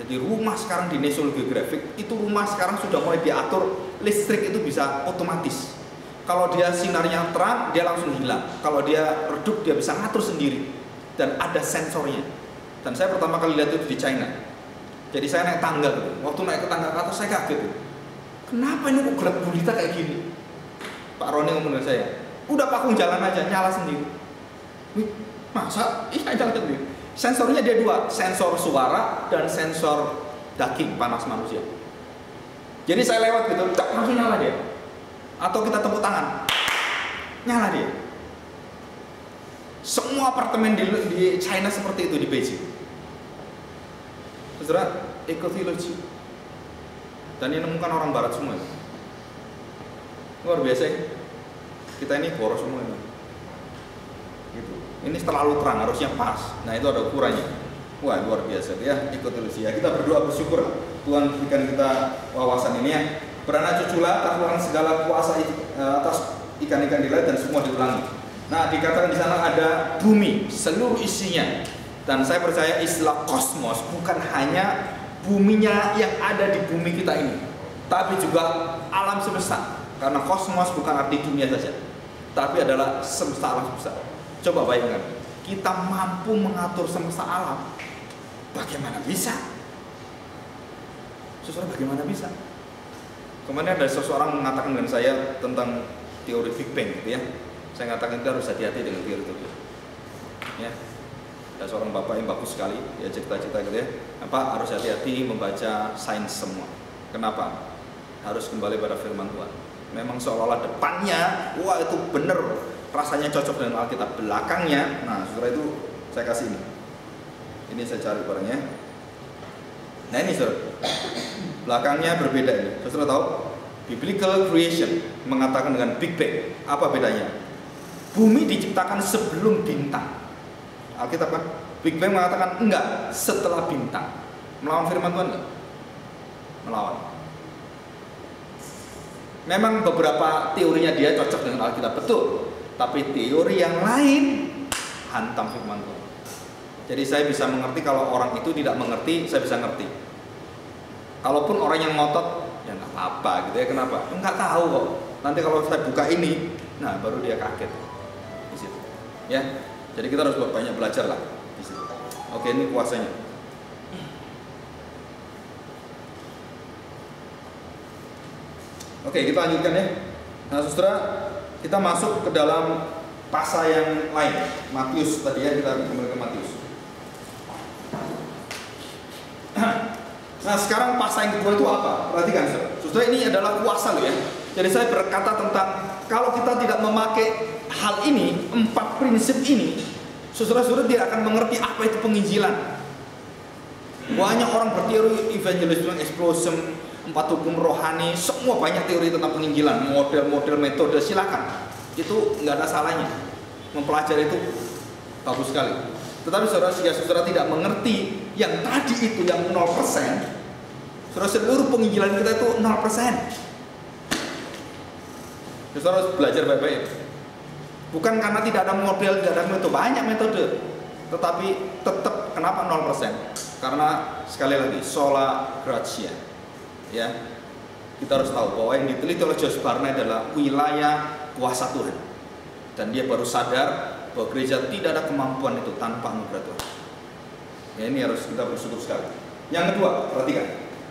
Jadi rumah sekarang di National Geographic itu rumah sekarang sudah mulai diatur, listrik itu bisa otomatis. Kalau dia sinarnya terang, dia langsung hilang. Kalau dia redup, dia bisa ngatur sendiri. Dan ada sensornya. Dan saya pertama kali lihat itu di China. Jadi saya naik tangga gitu. Waktu naik ke tangga ke atas saya kaget. Kenapa ini kok gelap gulita kayak gini? Pak Roni ngomong dengan saya, udah pakung jalan aja, nyala sendiri. Wih, masa? Iya jalan sendiri. Sensornya dia 2, sensor suara dan sensor daging panas manusia. Jadi saya lewat gitu, langsung nyala dia. Atau kita tepuk tangan, nyala dia. Semua apartemen di China seperti itu, di Beijing. Saudara, ekoteologi. Dan ini nemukan orang barat semua. Luar biasa ya. Kita ini boros semua ini. Gitu. Ini terlalu terang, harusnya pas. Nah itu ada ukurannya. Wah luar biasa ya, ekoteologi ya. Kita berdoa bersyukur Tuhan berikan kita wawasan ini ya. Beranak cuculah, taklukkan segala kuasa atas ikan-ikan di laut dan semua diulangi. Nah dikatakan di sana ada bumi seluruh isinya. Dan saya percaya istilah kosmos bukan hanya buminya yang ada di bumi kita ini, tapi juga alam semesta. Karena kosmos bukan arti dunia saja, tapi adalah semesta alam semesta. Coba bayangkan, kita mampu mengatur semesta alam. Bagaimana bisa? Saudara, bagaimana bisa? Kemarin ada seseorang mengatakan dengan saya tentang teori Big Bang gitu ya. Saya mengatakan kita harus hati-hati dengan teori itu. Ya. Ada seorang bapak yang bagus sekali, ya cerita-cerita gitu ya. Apa harus hati-hati membaca sains semua. Kenapa? Harus kembali pada firman Tuhan. Memang seolah-olah depannya, wah itu bener, rasanya cocok dengan Alkitab. Belakangnya, nah saudara itu saya kasih ini. Ini saya cari barangnya. Nah ini saudara, belakangnya berbeda ini. Saudara tahu, Biblical Creation mengatakan dengan Big Bang. Apa bedanya? Bumi diciptakan sebelum bintang. Alkitab kan? Big Bang mengatakan enggak, setelah bintang. Melawan firman Tuhan enggak? Melawan. Memang beberapa teorinya dia cocok dengan Alkitab, betul. Tapi teori yang lain hantam firman Tuhan. Jadi saya bisa mengerti kalau orang itu tidak mengerti, saya bisa ngerti. Kalaupun orang yang ngotot, ya nggak apa-apa gitu ya. Kenapa? Nggak tahu kok. Nanti kalau saya buka ini, nah baru dia kaget. Di situ. Ya. Jadi kita harus banyak belajar lah di situ. Oke, ini kuasanya. Oke, kita lanjutkan ya. Nah, saudara, kita masuk ke dalam pasal yang lain. Matius tadi ya, kita kembali ke Matius. Nah, sekarang pasal yang kedua itu apa? Perhatikan, saudara. Saudara, ini adalah kuasa loh ya. Jadi saya berkata tentang kalau kita tidak memakai hal ini, 4 prinsip ini, saudara-saudara tidak akan mengerti apa itu penginjilan. Banyak orang berteori evangelism, explosion, 4 hukum rohani, semua banyak teori tentang penginjilan, model-model metode, silakan. Itu nggak ada salahnya. Mempelajari itu Bagus sekali. Tetapi saudara, jika saudara tidak mengerti yang tadi itu yang 0%, saudara, seluruh penginjilan kita itu 0%. Saudara harus belajar baik-baik. Bukan karena tidak ada model, tidak ada metode, banyak metode. Tetapi tetap kenapa 0%? Karena sekali lagi sola gratia. Ya. Kita harus tahu bahwa yang diteliti oleh Josh Barna adalah wilayah kuasa Tuhan. Dan dia baru sadar bahwa gereja tidak ada kemampuan itu tanpa anugerah Tuhan. Ya, ini harus kita bersyukur sekali. Yang kedua, perhatikan.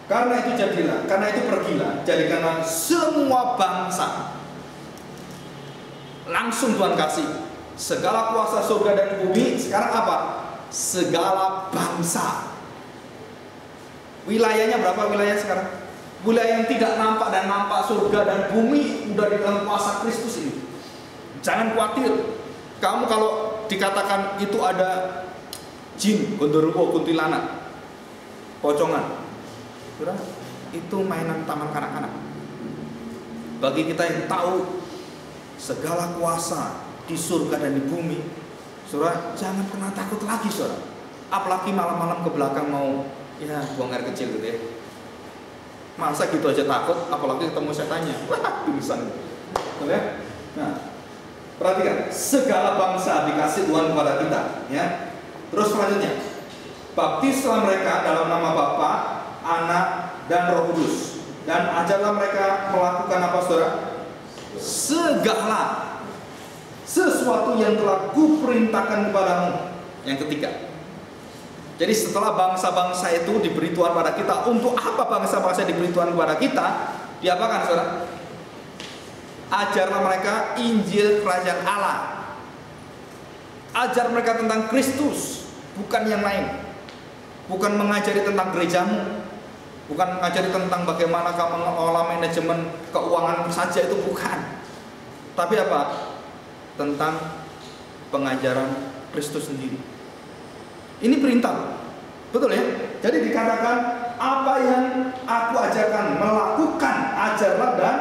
Karena itu pergilah, jadikanlah semua bangsa. Langsung Tuhan kasih segala kuasa surga dan bumi. Sekarang apa? Segala bangsa. Wilayahnya berapa wilayah sekarang? Wilayah yang tidak nampak dan nampak, surga dan bumi udah di dalam kuasa Kristus ini. Jangan khawatir. Kamu kalau dikatakan itu ada jin, gondoruo, kuntilanak, pocongan, sudah, itu mainan taman kanak-kanak. Bagi kita yang tahu segala kuasa di surga dan di bumi, saudara, jangan pernah takut lagi, saudara. Apalagi malam-malam ke belakang mau buang air kecil gitu ya. Masa gitu aja takut, apalagi ketemu setannya. Wah, pingsan. Betul ya? Nah, perhatikan, segala bangsa dikasih Tuhan kepada kita, ya. Terus selanjutnya, baptislah mereka dalam nama Bapa, Anak, dan Roh Kudus, dan ajarlah mereka melakukan apa, saudara? Segala sesuatu yang telah kuperintahkan kepadamu. Yang ketiga, jadi setelah bangsa-bangsa itu diberi Tuhan pada kita, untuk apa bangsa-bangsa diberi Tuhan kepada kita? Diapakan, saudara? Ajarlah mereka Injil Kerajaan Allah. Ajar mereka tentang Kristus, bukan yang lain. Bukan mengajari tentang gerejamu, bukan mengajari tentang bagaimana kamu mengelola manajemen keuangan saja, itu bukan. Tapi apa? Tentang pengajaran Kristus sendiri. Ini perintah, betul ya? Jadi dikatakan apa yang aku ajarkan, melakukan, ajarlah dan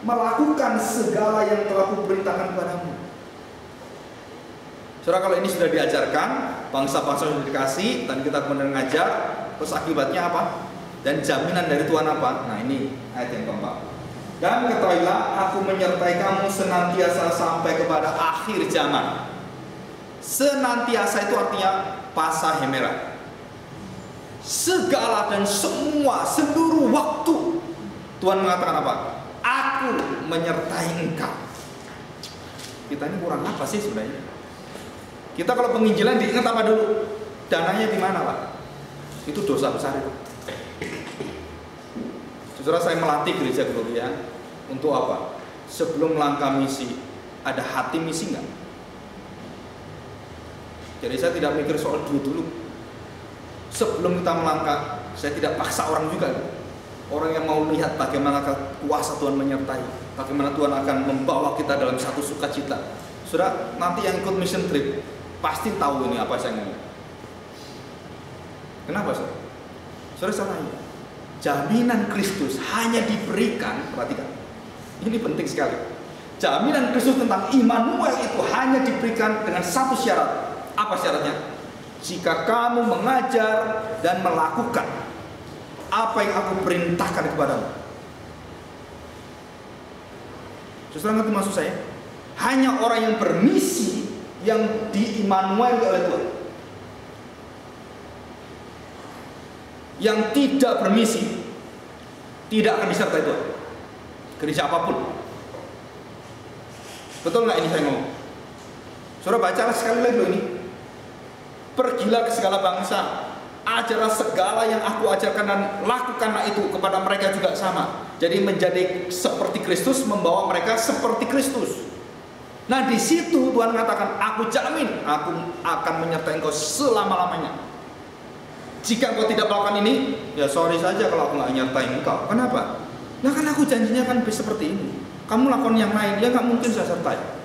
melakukan segala yang telah kuperintahkan kepadamu. Saudara, kalau ini sudah diajarkan, bangsa-bangsa sudah dikasih, dan kita kemudian ngajar, terus akibatnya apa? Dan jaminan dari Tuhan apa? Nah, ini ayat yang keempat. Dan ketahuilah, aku menyertai kamu senantiasa sampai kepada akhir zaman. Senantiasa itu artinya pasa hemera. Segala dan semua, seluruh waktu Tuhan mengatakan apa? Aku menyertai engkau. Kita ini kurang apa sih sebenarnya? Kita kalau penginjilan diingat apa dulu? Dananya di mana, Pak? Itu dosa besar itu. Saudara, saya melatih gereja Gloria untuk apa? Sebelum melangkah misi, ada hati misi enggak? Jadi saya tidak mikir soal duit dulu. Sebelum kita melangkah, saya tidak paksa orang juga. Orang yang mau lihat bagaimana kuasa Tuhan menyertai, bagaimana Tuhan akan membawa kita dalam satu sukacita. Saudara, nanti yang ikut mission trip pasti tahu ini apa saya ngomong. Kenapa, saudara? Saudara, saya tanya. Jaminan Kristus hanya diberikan, perhatikan. Ini penting sekali. Jaminan Kristus tentang Immanuel itu hanya diberikan dengan satu syarat. Apa syaratnya? Jika kamu mengajar dan melakukan apa yang aku perintahkan kepadamu. Saudara, ngerti maksud saya? Hanya orang yang bermisi yang di Immanuel oleh Tuhan. Yang tidak bermisi tidak akan disertai Tuhan. Gereja apapun. Betul nggak ini saya ngomong? Saudara, bacalah sekali lagi loh ini. Pergilah ke segala bangsa, ajarlah segala yang aku ajarkan dan lakukanlah itu kepada mereka juga sama. Jadi menjadi seperti Kristus, membawa mereka seperti Kristus. Nah, di situ Tuhan mengatakan, aku jamin aku akan menyertai engkau selama-lamanya. Jika engkau tidak melakukan ini, ya sorry saja kalau aku nggak menyertai engkau. Kenapa? Nah, kan aku janjinya kan seperti ini. Kamu lakukan yang lain, ya nggak mungkin saya sertai.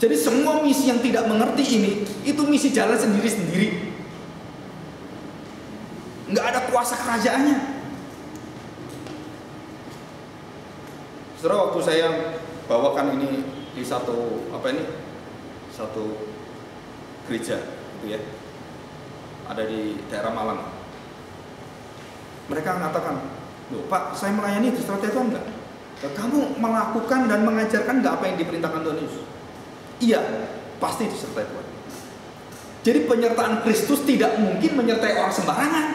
Jadi semua misi yang tidak mengerti ini, itu misi jalan sendiri-sendiri. Nggak ada kuasa kerajaannya. Saudara, waktu saya bawakan ini di satu gereja gitu ya, ada di daerah Malang. Mereka mengatakan, loh Pak, saya melayani disertai Tuhan enggak? Kamu melakukan dan mengajarkan enggak apa yang diperintahkan Tuhan Yesus? Iya, pasti disertai Tuhan. Jadi penyertaan Kristus tidak mungkin menyertai orang sembarangan.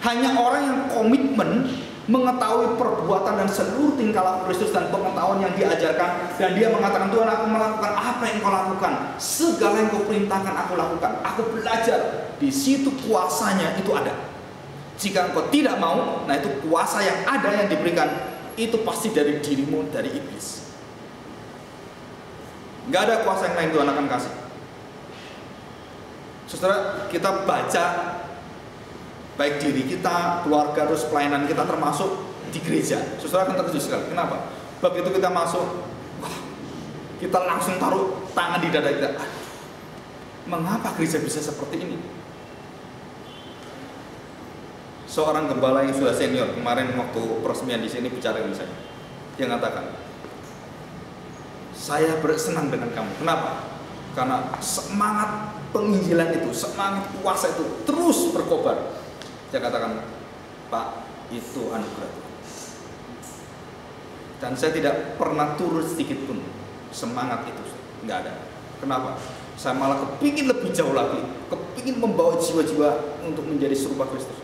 Hanya orang yang komitmen mengetahui perbuatan dan seluruh tingkah laku Kristus dan pengetahuan yang diajarkan, dan dia mengatakan, Tuhan, aku melakukan apa yang kau lakukan, segala yang kau perintahkan aku lakukan, aku belajar. Di situ kuasanya itu ada. Jika engkau tidak mau, nah itu kuasa yang ada yang diberikan itu pasti dari dirimu, dari iblis. Nggak ada kuasa yang lain Tuhan akan kasih. Saudara, kita baca baik diri kita, keluarga, terus pelayanan kita termasuk di gereja. Saudara akan terkejut sekali. Kenapa? Begitu kita masuk, wah, kita langsung taruh tangan di dada kita. Aduh, mengapa gereja bisa seperti ini? Seorang gembala yang sudah senior kemarin waktu peresmian di sini bicara dengan saya. Dia mengatakan, saya bersenang dengan kamu. Kenapa? Karena semangat penginjilan itu, semangat kuasa itu terus berkobar. Saya katakan, Pak, itu anugerah. Dan saya tidak pernah turun sedikit pun semangat itu, nggak ada. Kenapa? Saya malah kepingin lebih jauh lagi, kepingin membawa jiwa-jiwa untuk menjadi serupa Kristus.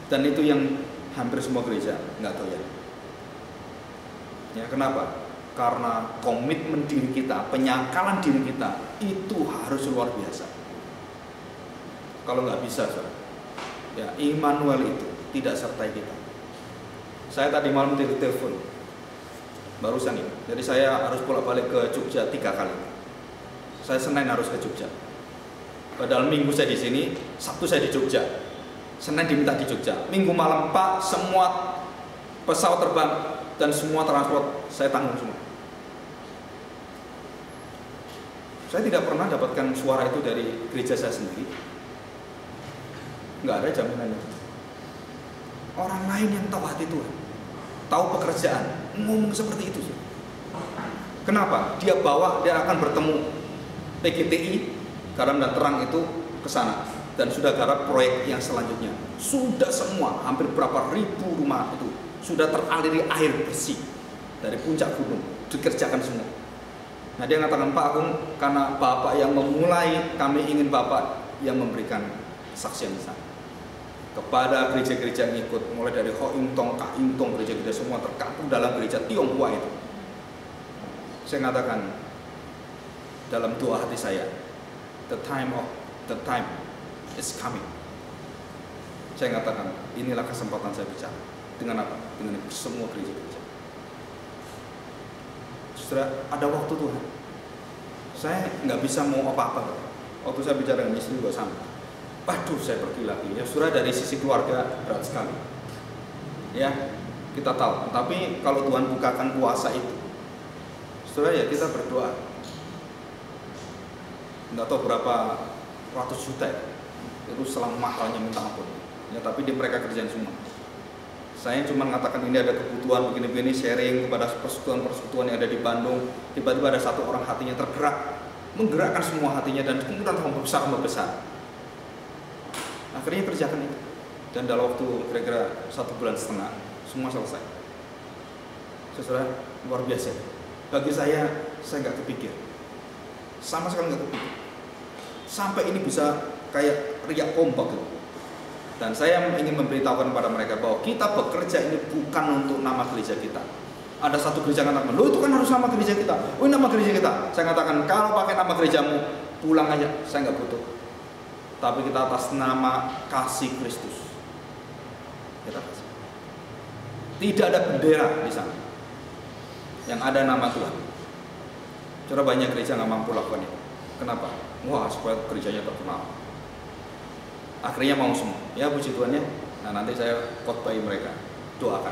Dan itu yang hampir semua gereja nggak tahu ya. Ya, kenapa? Karena komitmen diri kita, penyangkalan diri kita itu harus luar biasa. Kalau nggak bisa, ya Immanuel itu tidak sertai kita. Saya tadi malam telepon, barusan ini. Jadi saya harus bolak-balik ke Jogja 3 kali. Saya Senin harus ke Jogja. Padahal Minggu saya di sini, Sabtu saya di Jogja. Senin diminta di Jogja. Minggu malam, Pak, semua pesawat terbang dan semua transport saya tanggung semua. Saya tidak pernah dapatkan suara itu dari gereja saya sendiri. Nggak ada jaminannya. Orang lain yang tahu hati Tuhan, tahu pekerjaan, ngomong seperti itu. Kenapa? Dia akan bertemu PGTI, Garam dan Terang itu ke sana, dan sudah garap proyek yang selanjutnya. Sudah semua, hampir berapa ribu rumah itu sudah teraliri air bersih dari puncak gunung, dikerjakan semua. Nah, dia mengatakan, Pak Agung, karena Bapak yang memulai, kami ingin Bapak yang memberikan kesaksian di sana. Kepada gereja-gereja yang ikut, mulai dari Ho Im Tong, Ka Im Tong, gereja-gereja semua terkampung dalam gereja Tionghoa itu. Saya mengatakan dalam doa hati saya, the time is coming. Saya mengatakan, inilah kesempatan saya bicara. Dengan apa? Dengan semua gereja-gereja. Saudara, ada waktu Tuhan. Saya nggak bisa mau apa-apa. Waktu saya bicara dengan istri juga sama. Waduh, saya pergi lagi. Ya, saudara, dari sisi keluarga berat sekali. Ya, kita tahu. Tapi kalau Tuhan bukakan kuasa itu, saudara, ya kita berdoa. Nggak tahu berapa ratus juta itu selang mahalnya minta ampun. Ya, tapi mereka kerjain semua. Saya cuma mengatakan ini ada kebutuhan begini-begini, sharing kepada persekutuan yang ada di Bandung. Tiba-tiba ada satu orang hatinya tergerak, menggerakkan semua hatinya, dan kemudian tambah besar. Akhirnya kerjakan itu, dan dalam waktu kira-kira 1,5 bulan semua selesai. Saudara, luar biasa. Bagi saya nggak kepikir, sama sekali nggak kepikir. Sampai ini bisa kayak riak kompak gitu. Dan saya ingin memberitahukan kepada mereka bahwa kita bekerja ini bukan untuk nama gereja kita. Ada satu gereja yang mengatakan, loh itu kan harus nama gereja kita. Oh, ini nama gereja kita. Saya katakan, kalau pakai nama gerejamu, pulang aja, saya nggak butuh. Tapi kita atas nama kasih Kristus. Kita kasih. Tidak ada bendera di sana. Yang ada nama Tuhan. Coba banyak gereja nggak mampu lakukan itu. Kenapa? Wah, supaya gerejanya terkenal. Akhirnya mau semua. Ya, puji Tuhan ya. Nah, nanti saya khotbahi mereka. Doakan.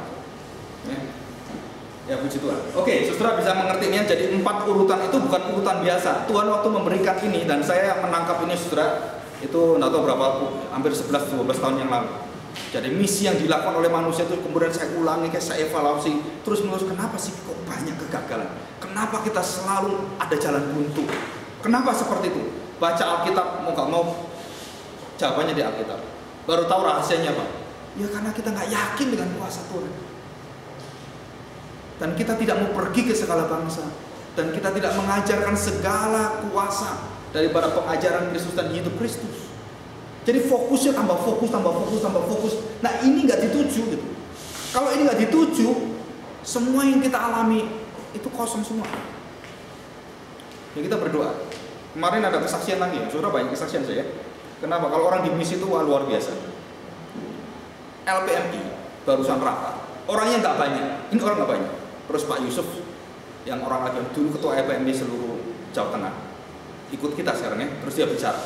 Ya, puji Tuhan. Oke, saudara bisa mengertinya. Jadi 4 urutan itu bukan urutan biasa. Tuhan waktu memberikan ini, dan saya menangkap ini, saudara, itu nggak tahu berapa, hampir 11-12 tahun yang lalu. Jadi misi yang dilakukan oleh manusia itu kemudian saya ulangi, saya evaluasi terus menerus. Kenapa sih kok banyak kegagalan? Kenapa kita selalu ada jalan buntu? Kenapa seperti itu? Baca Alkitab mau gak mau jawabannya di Alkitab. Baru tahu rahasianya apa? Ya karena kita nggak yakin dengan kuasa Tuhan. Dan kita tidak mau pergi ke segala bangsa. Dan kita tidak mengajarkan segala kuasa daripada pengajaran Kristus dan hidup Kristus. Jadi fokusnya tambah fokus, tambah fokus, tambah fokus. Nah ini nggak dituju gitu. Kalau ini nggak dituju, semua yang kita alami itu kosong semua. Ya kita berdoa. Kemarin ada kesaksian lagi, saudara, banyak kesaksian saya. Kenapa? Kalau orang di misi itu luar biasa. LPMI barusan rapat, orangnya nggak banyak. Ini orang nggak banyak. Terus Pak Yusuf, yang orang lagi dulu ketua LPMI seluruh Jawa Tengah, ikut kita sekarang ya. Terus dia bicara.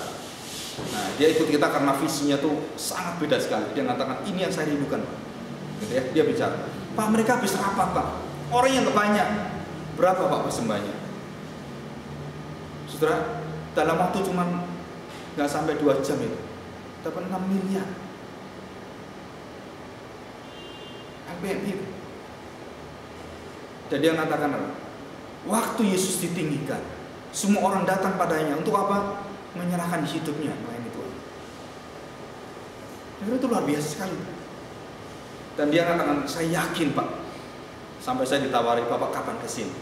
Nah, dia ikut kita karena visinya tuh sangat beda sekali. Dia mengatakan ini yang saya rindukan, gitu ya. Dia bicara, Pak, mereka habis rapat, Pak. Orang yang nggak banyak. Berapa Pak persembahannya? Saudara, dalam waktu cuma nggak sampai 2 jam itu dapat 6 miliar. LPMI. Dan dia mengatakan, waktu Yesus ditinggikan, semua orang datang padanya untuk apa? Menyerahkan hidupnya melayani Tuhan. Itu luar biasa sekali. Dan dia mengatakan, saya yakin Pak. Sampai saya ditawari, Bapak kapan kesini?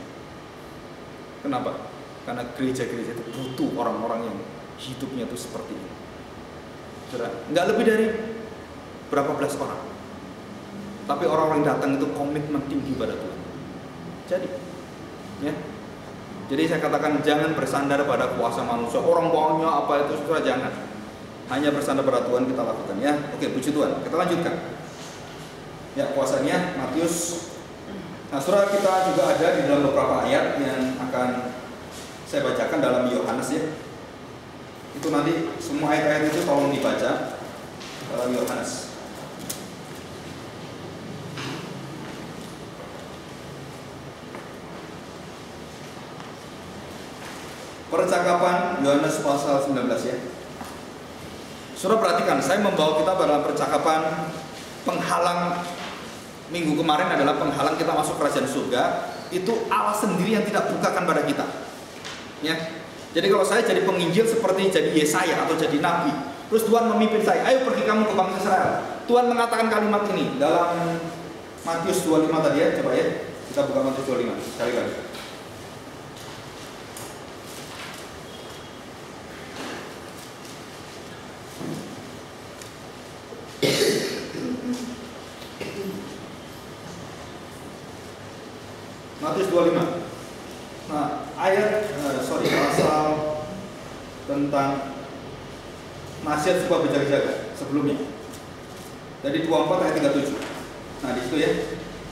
Kenapa? Karena gereja-gereja itu butuh orang-orang yang hidupnya itu seperti ini. Saudara, nggak lebih dari berapa belas orang. Tapi orang-orang datang itu komitmen tinggi pada Tuhan. Jadi, ya. Jadi saya katakan jangan bersandar pada kuasa manusia. Orang banyak apa itu, saudara, jangan. Hanya bersandar pada Tuhan kita lakukan, ya. Oke, puji Tuhan. Kita lanjutkan. Ya, kuasanya Matius. Nah, saudara, kita juga ada di dalam beberapa ayat yang akan saya bacakan dalam Yohanes, ya. Itu nanti semua ayat-ayat itu tolong dibaca dalam Yohanes. Percakapan Yohanes pasal 19, ya. Saudara perhatikan, saya membawa kita dalam percakapan penghalang. Minggu kemarin adalah penghalang kita masuk kerajaan surga. Itu Allah sendiri yang tidak bukakan pada kita, ya. Jadi kalau saya jadi penginjil seperti jadi Yesaya atau jadi nabi, terus Tuhan memimpin saya, ayo pergi kamu ke bangsa Israel. Tuhan mengatakan kalimat ini dalam Matius 25 tadi, ya. Coba, ya, kita buka Matius 25 sekali-kali. Matius 25. Nah, pasal tentang nasihat supaya berjaga-jaga sebelumnya. Jadi 24 ayat 37. Nah, di situ, ya.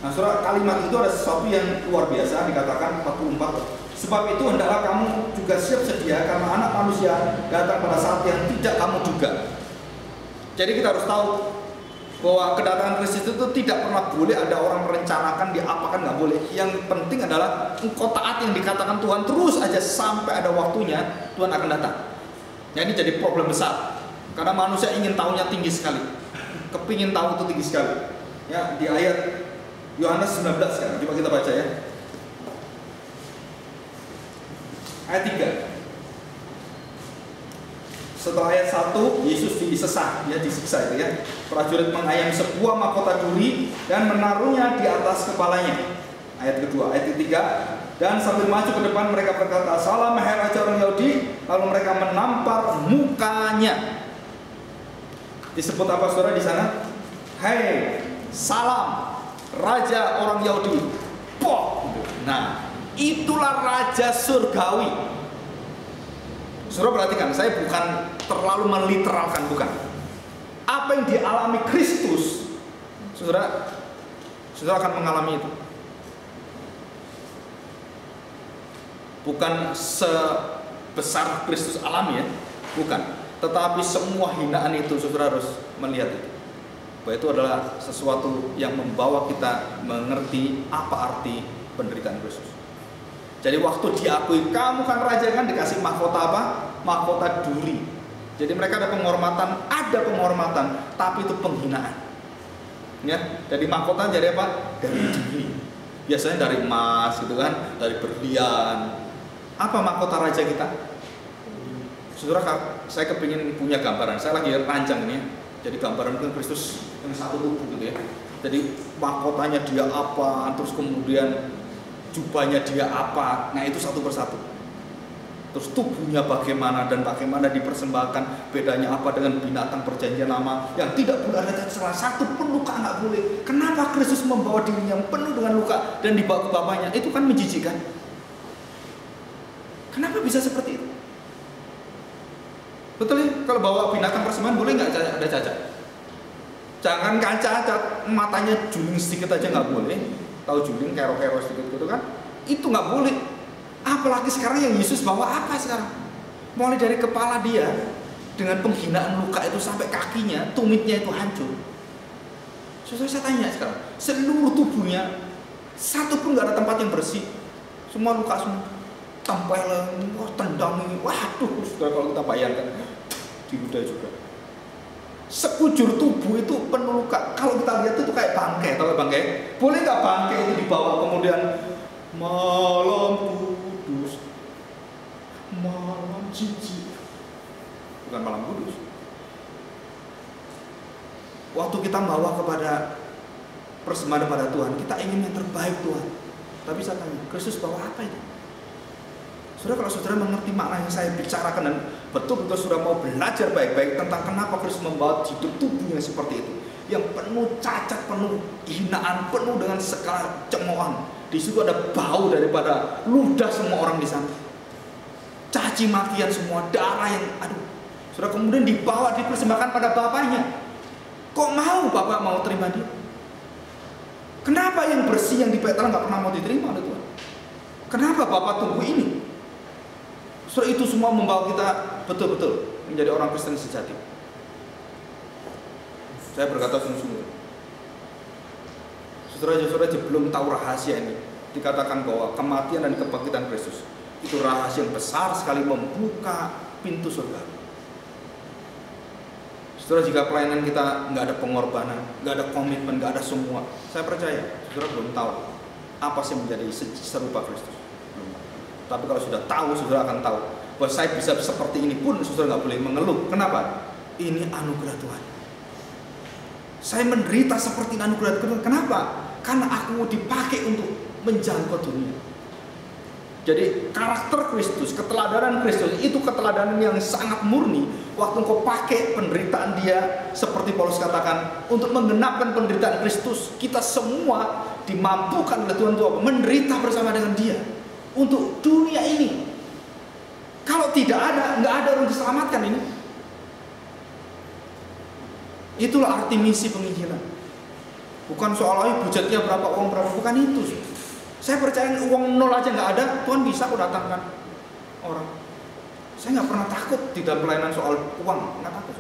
Nah, saudara, kalimat itu ada sesuatu yang luar biasa, dikatakan 44. Sebab itu hendaklah kamu juga siap sedia karena anak manusia datang pada saat yang tidak kamu duga. Jadi kita harus tahu bahwa kedatangan Kristus itu tidak pernah boleh ada orang merencanakan diapakan, nggak boleh. Yang penting adalah engkau taat yang dikatakan Tuhan terus aja sampai ada waktunya Tuhan akan datang. Ya, ini jadi problem besar karena manusia ingin tahunya tinggi sekali, kepingin tahu itu tinggi sekali. Ya, di ayat Yohanes 19 sekarang, coba kita baca, ya. Ayat 3. Setelah ayat 1, Yesus disesah, ya, disiksa itu, ya. Prajurit mengayam sebuah mahkota duri dan menaruhnya di atas kepalanya. Ayat kedua, ayat ketiga, dan sambil maju ke depan mereka berkata, salam hai raja orang Yahudi. Lalu mereka menampar mukanya. Disebut apa, saudara, di sana? Hai, salam raja orang Yahudi. Pok. Nah, itulah raja surgawi. Saudara perhatikan, saya bukan terlalu meliteralkan, bukan. Apa yang dialami Kristus, saudara akan mengalami itu. Bukan sebesar Kristus alami, ya, bukan. Tetapi semua hinaan itu, saudara harus melihat itu. Bahwa itu adalah sesuatu yang membawa kita mengerti apa arti penderitaan Kristus. Jadi waktu diakui, kamu kan raja, kan dikasih mahkota apa? Mahkota duri. Jadi mereka ada penghormatan, tapi itu penghinaan. Ya, jadi mahkota jadi apa? Dari duri. Biasanya dari emas, gitu kan, dari berlian. Apa mahkota raja kita? Saudara, saya kepingin punya gambaran. Saya lagi rancang ini, jadi gambaran Kristus yang satu tubuh gitu ya. Jadi mahkotanya dia apa, terus kemudian jubahnya dia apa. Nah itu satu persatu. Terus tubuhnya bagaimana dan bagaimana dipersembahkan, bedanya apa dengan binatang perjanjian lama yang tidak boleh ada salah satu pun luka nggak boleh. Kenapa Kristus membawa dirinya yang penuh dengan luka dan dibawa ke Bapaknya? Itu kan menjijikan. Kenapa bisa seperti itu? Betul ya? Kalau bawa binatang persembahan boleh nggak ada cacat? Jangan cacat, matanya juling sedikit aja nggak boleh. Tahu juling, kero-kero sedikit gitu kan? Itu nggak boleh. Apalagi sekarang yang Yesus bawa apa sekarang? Mulai dari kepala dia dengan penghinaan luka itu sampai kakinya, tumitnya itu hancur. Saudara, saya tanya sekarang, seluruh tubuhnya satu pun nggak ada tempat yang bersih, semua luka semua, tempelan, tendangi, waduh, saudara kalau kita bayangkan di ludah juga. Sekujur tubuh itu penuh luka. Kalau kita lihat itu kayak bangkai, tahu bangkai? Boleh nggak bangkai itu dibawa kemudian malam kudus, malam cici, bukan malam kudus. Waktu kita bawa kepada persembahan pada Tuhan, kita ingin yang terbaik Tuhan. Tapi saya tanya, Kristus bawa apa itu? Saudara, kalau saudara mengerti makna yang saya bicarakan dan betul-betul saudara mau belajar baik-baik tentang kenapa Kristus membawa hidup tubuh yang seperti itu, yang penuh cacat, penuh hinaan, penuh dengan segala cemoohan. Di situ ada bau daripada ludah semua orang di sana, caci makian semua, darah yang aduh. Saudara, kemudian dibawa dipersembahkan pada Bapaknya. Kok mau Bapak mau terima dia? Kenapa yang bersih yang di Petra nggak pernah mau diterima oleh Tuhan? Kenapa Bapak tunggu ini? Saudara, itu semua membawa kita betul-betul menjadi orang Kristen sejati. Saya berkata sungguh-sungguh. Saudara-saudara belum tahu rahasia ini. Dikatakan bahwa kematian dan kebangkitan Kristus itu rahasia yang besar sekali, membuka pintu surga. Saudara, jika pelayanan kita nggak ada pengorbanan, nggak ada komitmen, nggak ada semua, saya percaya saudara belum tahu apa sih menjadi serupa Kristus. Tapi kalau sudah tahu, saudara akan tahu bahwa saya bisa seperti ini pun saudara nggak boleh mengeluh. Kenapa? Ini anugerah Tuhan. Saya menderita seperti anugerah Tuhan. Kenapa? Karena aku mau dipakai untuk menjangkau dunia. Jadi karakter Kristus, keteladanan Kristus itu keteladanan yang sangat murni. Waktu engkau pakai penderitaan dia, seperti Paulus katakan, untuk menggenapkan penderitaan Kristus, kita semua dimampukan oleh Tuhan untuk menderita bersama dengan dia untuk dunia ini. Kalau tidak ada, nggak ada orang diselamatkan ini. Itulah arti misi penginjilan. Bukan soal budgetnya berapa, uang berapa, bukan itu. Saya percaya uang nol aja nggak ada, Tuhan bisa kok datangkan orang. Saya nggak pernah takut di dalam pelayanan soal uang, nggak takut.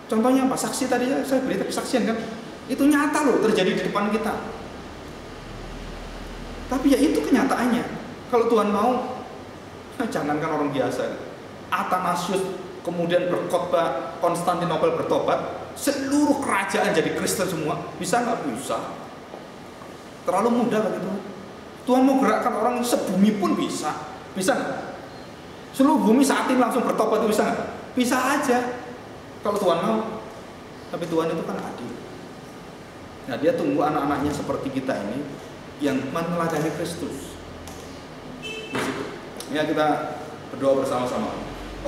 Contohnya apa? Saksi tadi saya beri kesaksian kan, itu nyata loh terjadi di depan kita. Tapi ya itu kenyataannya. Kalau Tuhan mau, jangankan orang biasa, Athanasius kemudian berkhotbah, Konstantinopel bertobat, seluruh kerajaan jadi Kristen semua. Bisa nggak? Bisa. Terlalu mudah bagi Tuhan. Tuhan mau gerakkan orang sebumi pun bisa. Bisa nggak? Seluruh bumi saat ini langsung bertobat itu bisa nggak? Bisa aja. Kalau Tuhan mau. Tapi Tuhan itu kan adil. Nah, dia tunggu anak-anaknya seperti kita ini yang meneladani Kristus. Ya, kita berdoa bersama-sama.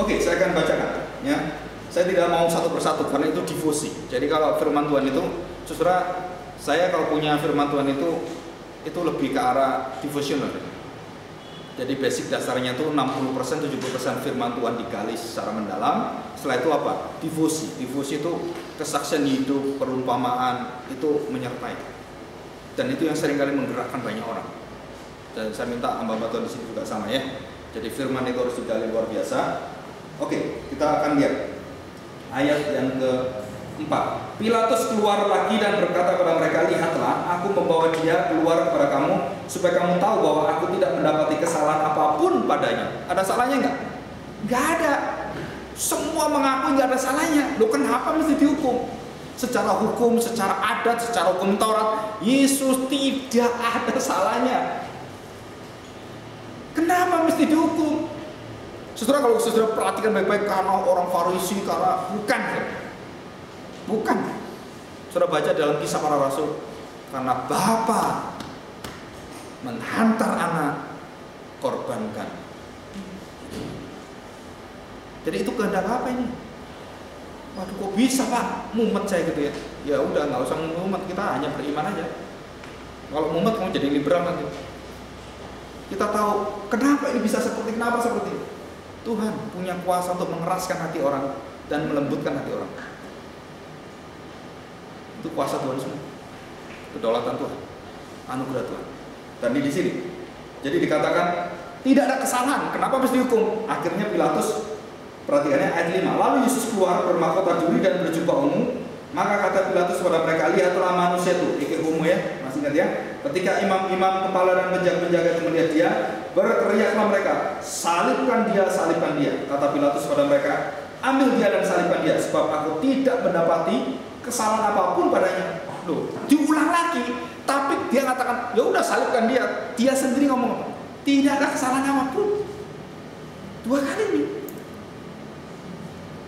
Oke, saya akan bacakan. Ya, saya tidak mau satu persatu karena itu devosi. Jadi kalau firman Tuhan itu, saudara, saya kalau punya firman Tuhan itu lebih ke arah devotional. Jadi basic dasarnya itu 60%, 70% firman Tuhan digali secara mendalam. Setelah itu apa? Devosi. Devosi itu kesaksian hidup, perumpamaan, itu menyertai. Dan itu yang seringkali menggerakkan banyak orang. Dan saya minta hamba Tuhan di sini juga sama ya. Jadi firman itu harus digali luar biasa. Oke, kita akan lihat ayat yang ke-4. Pilatus keluar lagi dan berkata kepada mereka, lihatlah, aku membawa dia keluar kepada kamu supaya kamu tahu bahwa aku tidak mendapati kesalahan apapun padanya. Ada salahnya nggak? Nggak ada. Semua mengaku nggak ada salahnya. Loh, kenapa mesti dihukum? Secara hukum, secara adat, secara hukum Taurat, Yesus tidak ada salahnya. Kenapa mesti dihukum? Saudara, kalau saudara perhatikan baik-baik, karena orang Farisi, karena bukan. Saudara baca dalam Kisah Para Rasul, karena Bapa menghantar anak, korbankan. Jadi itu kehendak apa ini? Waduh, kok bisa Pak? Mumet saya gitu ya. Ya udah, nggak usah mumet, kita hanya beriman aja. Kalau mumet kamu jadi liberal nanti. Kita tahu kenapa ini bisa kenapa seperti ini. Tuhan punya kuasa untuk mengeraskan hati orang dan melembutkan hati orang. Itu kuasa Tuhan semua. Kedaulatan Tuhan, anugerah Tuhan. Dan di sini, jadi dikatakan tidak ada kesalahan. Kenapa mesti dihukum? Akhirnya Pilatus, perhatikannya ayat 5. Lalu Yesus keluar bermahkota duri dan berjubah ungu. Maka kata Pilatus kepada mereka, lihatlah manusia itu, ikut ungu ya, masih ingat ya? Ketika imam-imam kepala dan penjaga-penjaga itu melihat dia, berteriaklah mereka, salibkan dia, salibkan dia. Kata Pilatus kepada mereka, ambil dia dan salibkan dia, sebab aku tidak mendapati kesalahan apapun padanya. Loh, diulang lagi, tapi dia katakan, ya udah salibkan dia. Dia sendiri ngomong apa? Tidak ada kesalahan apapun. 2 kali nih.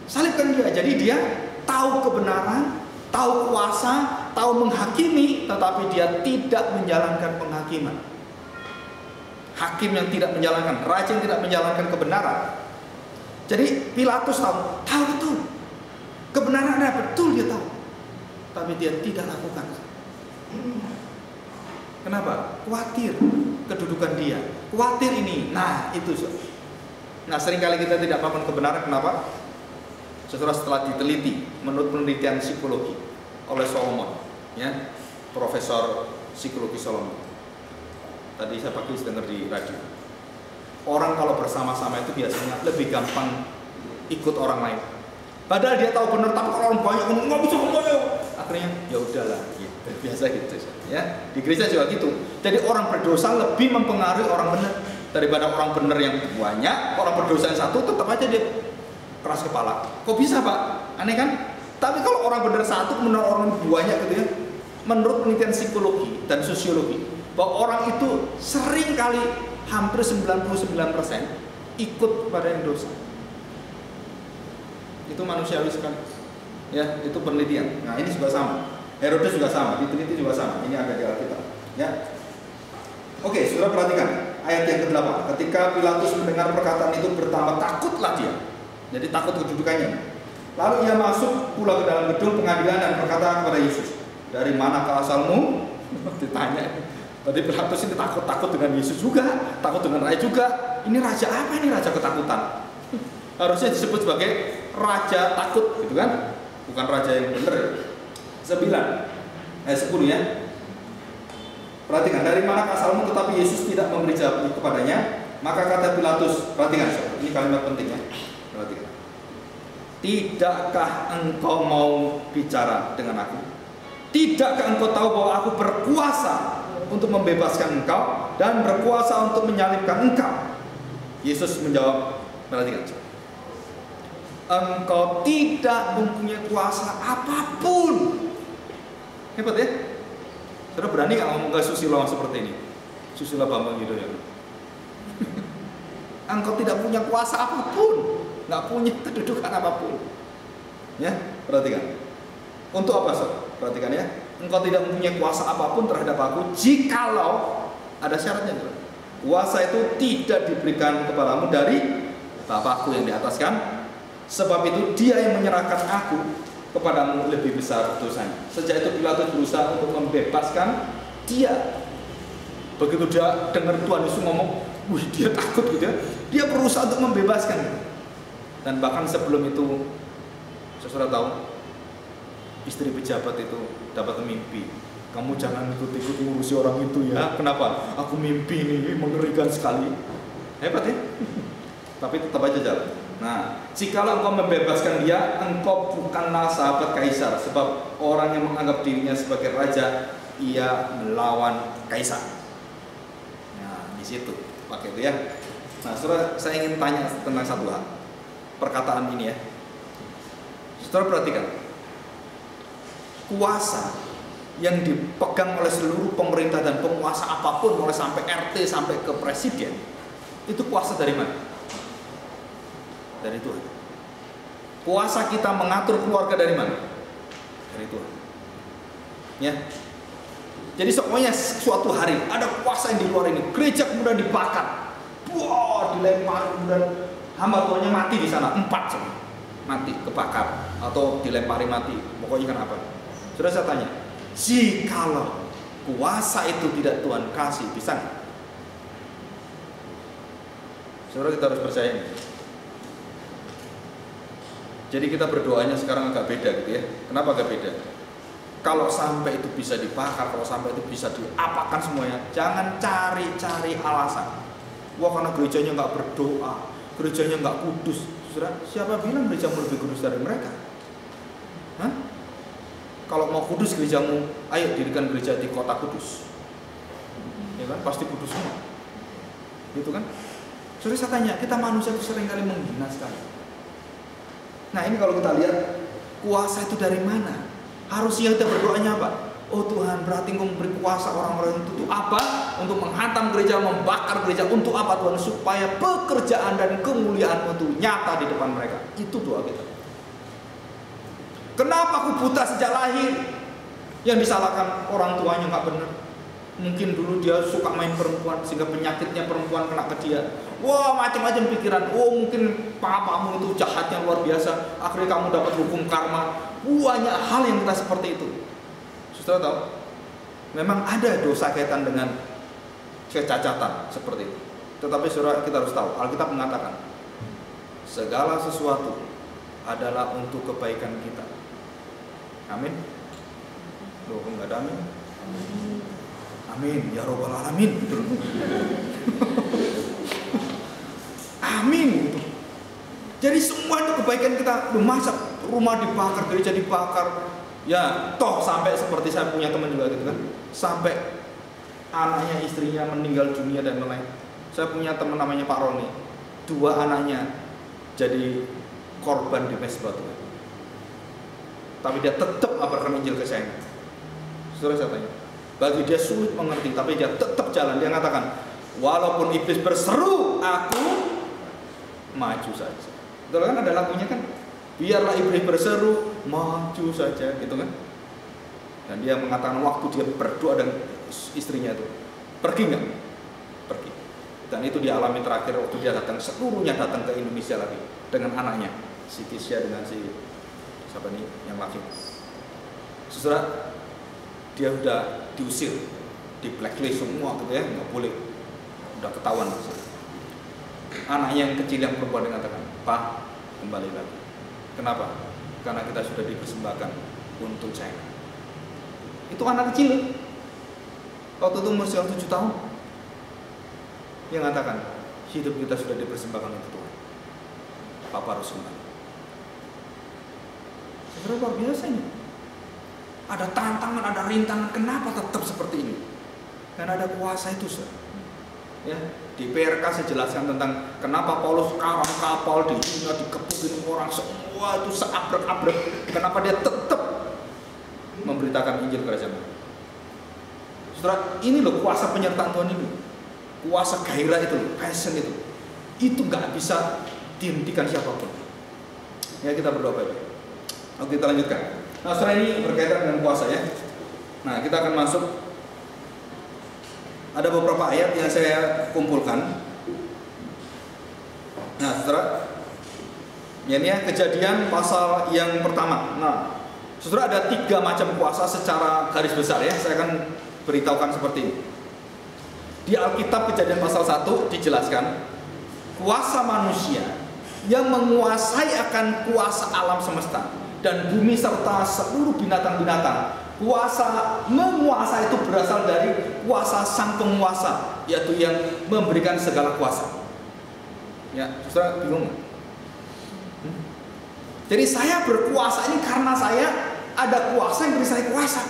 Salibkan dia. Jadi dia tahu kebenaran, tahu kuasa, tahu menghakimi, tetapi dia tidak menjalankan penghakiman. Hakim yang tidak menjalankan, raja yang tidak menjalankan kebenaran. Jadi Pilatus tahu betul kebenarannya, betul dia tahu, tapi dia tidak lakukan. Kenapa? Khawatir kedudukan dia, khawatir ini. Nah itu. Nah seringkali kita tidak paham kebenaran. Kenapa? Setelah diteliti menurut penelitian psikologi oleh Solomon, ya, Profesor Psikologi Solomon. Tadi saya pagi dengar di radio. Orang kalau bersama-sama itu biasanya lebih gampang ikut orang lain. Padahal dia tahu benar, tapi kalau orang banyak nggak bisa ngomong. Akhirnya ya udahlah, gitu. Biasa gitu, ya. Di gereja juga gitu. Jadi orang berdosa lebih mempengaruhi orang benar daripada orang benar yang banyak. Orang berdosa yang satu tetap aja dia keras kepala. Kok bisa Pak? Aneh kan? Tapi kalau orang benar satu menurut orang banyak gitu ya, menurut penelitian psikologi dan sosiologi, bahwa orang itu sering kali hampir 99% ikut pada yang dosa. Itu manusiawi sekali. Ya, itu penelitian. Nah, ini juga sama. Herodes juga sama, diteliti juga sama. Ini ada di Alkitab, ya. Oke, saudara perhatikan ayat yang ke-8. Ketika Pilatus mendengar perkataan itu, bertambah takutlah dia. Jadi takut kedudukannya. Lalu ia masuk pula ke dalam gedung pengadilan dan berkata kepada Yesus, dari manakah asalmu? Ditanya. Tadi Pilatus ini takut dengan Yesus juga, takut dengan raja juga. Ini raja apa ini? Raja ketakutan. Harusnya disebut sebagai raja takut, gitu kan? Bukan raja yang benar. 9 ayat 10 ya. Perhatikan, dari manakah asalmu? Tetapi Yesus tidak memberi jawab kepadanya. Maka kata Pilatus, perhatikan, ini kalimat penting ya. Perhatikan. Tidakkah engkau mau bicara dengan aku? Tidakkah engkau tahu bahwa aku berkuasa untuk membebaskan engkau dan berkuasa untuk menyalibkan engkau? Yesus menjawab, perhatikan. Engkau tidak mempunyai kuasa apapun. Hebat ya? Saudara berani nggak ngomong ke Susilo seperti ini? Susilo Bambang Yudhoyono. Engkau tidak punya kuasa apapun, nggak punya kedudukan apapun. Ya, perhatikan. Untuk apa, Sob? Perhatikan ya. Engkau tidak mempunyai kuasa apapun terhadap aku, jikalau ada syaratnya. Kuasa itu tidak diberikan kepadamu dari Bapakku yang di atas kan? Sebab itu dia yang menyerahkan aku kepadamu lebih besar dosanya. Sejak itu Pilatus berusaha untuk membebaskan dia. Begitu dia dengar Tuhan Yesus ngomong, wih, dia takut gitu ya. Dia berusaha untuk membebaskan. Dan bahkan sebelum itu, saudara tahu, istri pejabat itu dapat mimpi. Kamu jangan ikut-ikut ngurusi orang itu ya. Kenapa? Aku mimpi nih, mengerikan sekali. Hebat ya. Tapi tetap aja jalan. Nah, jikalau engkau membebaskan dia, engkau bukanlah sahabat kaisar. Sebab orang yang menganggap dirinya sebagai raja, ia melawan kaisar. Nah, di situ pakai itu ya. Nah, saudara, saya ingin tanya tentang satu hal. Perkataan ini ya. Saudara perhatikan. Kuasa yang dipegang oleh seluruh pemerintah dan penguasa apapun, mulai sampai RT sampai ke presiden, itu kuasa dari mana? Dari Tuhan. Kuasa kita mengatur keluarga dari mana? Dari Tuhan. Ya. Jadi semuanya suatu hari ada kuasa yang di luar ini. Gereja kemudian dibakar. Wah, dilempar, kemudian hamba Tuhannya mati di sana. 4 semua. Mati, kebakar atau dilempari mati. Pokoknya kan apa? Sudah saya tanya, jikalau kuasa itu tidak Tuhan kasih, bisa nggak? Saudara, kita harus percaya ini. Jadi kita berdoanya sekarang agak beda gitu ya. Kenapa agak beda? Kalau sampai itu bisa dibakar, kalau sampai itu bisa diapakan semuanya, jangan cari-cari alasan. Wah, karena gerejanya nggak berdoa, gerejanya nggak kudus. Saudara, siapa bilang gerejamu lebih kudus dari mereka? Hah? Kalau mau kudus gerejamu, ayo dirikan gereja di kota kudus. Ya kan, pasti kudus semua. Gitu kan? Saudara, saya tanya, kita manusia itu seringkali menghina sekali. Nah, ini kalau kita lihat kuasa itu dari mana? Harusnya kita berdoanya apa? Oh Tuhan, berarti Engkau memberi kuasa orang-orang itu untuk apa? Untuk menghantam gereja, membakar gereja. Untuk apa Tuhan? Supaya pekerjaan dan kemuliaan itu nyata di depan mereka. Itu doa kita. Kenapa aku buta sejak lahir? Yang disalahkan orang tuanya nggak benar. Mungkin dulu dia suka main perempuan sehingga penyakitnya perempuan kena ke dia. Wah, macam-macam pikiran. Oh, mungkin papamu itu jahatnya luar biasa. Akhirnya kamu dapat hukum karma. Banyak hal yang kita seperti itu. Saudara tahu? Memang ada dosa kaitan dengan kecacatan seperti itu. Tetapi saudara, kita harus tahu, Alkitab mengatakan segala sesuatu adalah untuk kebaikan kita. Amin. Loh, enggak ada amin? Amin, ya Rabbal Alamin. Amin. Jadi semua itu kebaikan kita. Masa rumah dibakar, gereja dibakar. Ya, toh sampai seperti saya punya teman juga gitu kan. Sampai anaknya, istrinya meninggal dunia dan lain-lain. Saya punya teman namanya Pak Roni. 2 anaknya jadi korban di mesbah Tuhan. Tapi dia tetap ngabarkan Injil ke saya. Saudara, saya tanya, bagi dia sulit mengerti, tapi dia tetap jalan. Dia mengatakan, walaupun iblis berseru, aku maju saja. Betul kan, ada lagunya kan? Biarlah iblis berseru, maju saja, gitu kan? Dan dia mengatakan waktu dia berdoa dan istrinya itu, pergi nggak? Pergi. Dan itu dialami terakhir waktu dia datang, seluruhnya datang ke Indonesia lagi dengan anaknya, si Kisya dengan si siapa nih yang laki. Saudara, dia udah diusir, di blacklist semua gitu ya, nggak boleh, udah ketahuan. Anaknya yang kecil yang perempuan mengatakan, Pak, kembali lagi. Kenapa? Karena kita sudah dipersembahkan untuk China. Itu anak kecil, waktu itu umur 7 tahun, dia mengatakan, hidup kita sudah dipersembahkan untuk Tuhan. Papa harus kembali. Sebenarnya luar biasa ini. Ada tantangan, ada rintangan. Kenapa tetap seperti ini? Karena ada kuasa itu, sir. Ya, di PRK saya jelaskan tentang kenapa Paulus karang kapal dihina, dikepukin orang semua itu seabrek-abrek. Kenapa dia tetap memberitakan Injil kerajaan. Saudara, ini loh kuasa penyertaan Tuhan ini. Kuasa gairah itu, passion itu. Itu nggak bisa dihentikan siapapun. Ya, kita berdoa baik. Oke, kita lanjutkan. Nah, setelah ini berkaitan dengan kuasa ya. Nah, kita akan masuk. Ada beberapa ayat yang saya kumpulkan. Nah, saudara, ini ya Kejadian pasal yang pertama. Nah, saudara, ada 3 macam kuasa secara garis besar ya. Saya akan beritahukan seperti ini. Di Alkitab Kejadian pasal 1 dijelaskan kuasa manusia yang menguasai akan kuasa alam semesta dan bumi serta seluruh binatang-binatang. Kuasa menguasa itu berasal dari kuasa sang penguasa, yaitu yang memberikan segala kuasa. Ya, saudara bingung? Jadi saya berkuasa ini karena saya ada kuasa yang beri saya kuasa,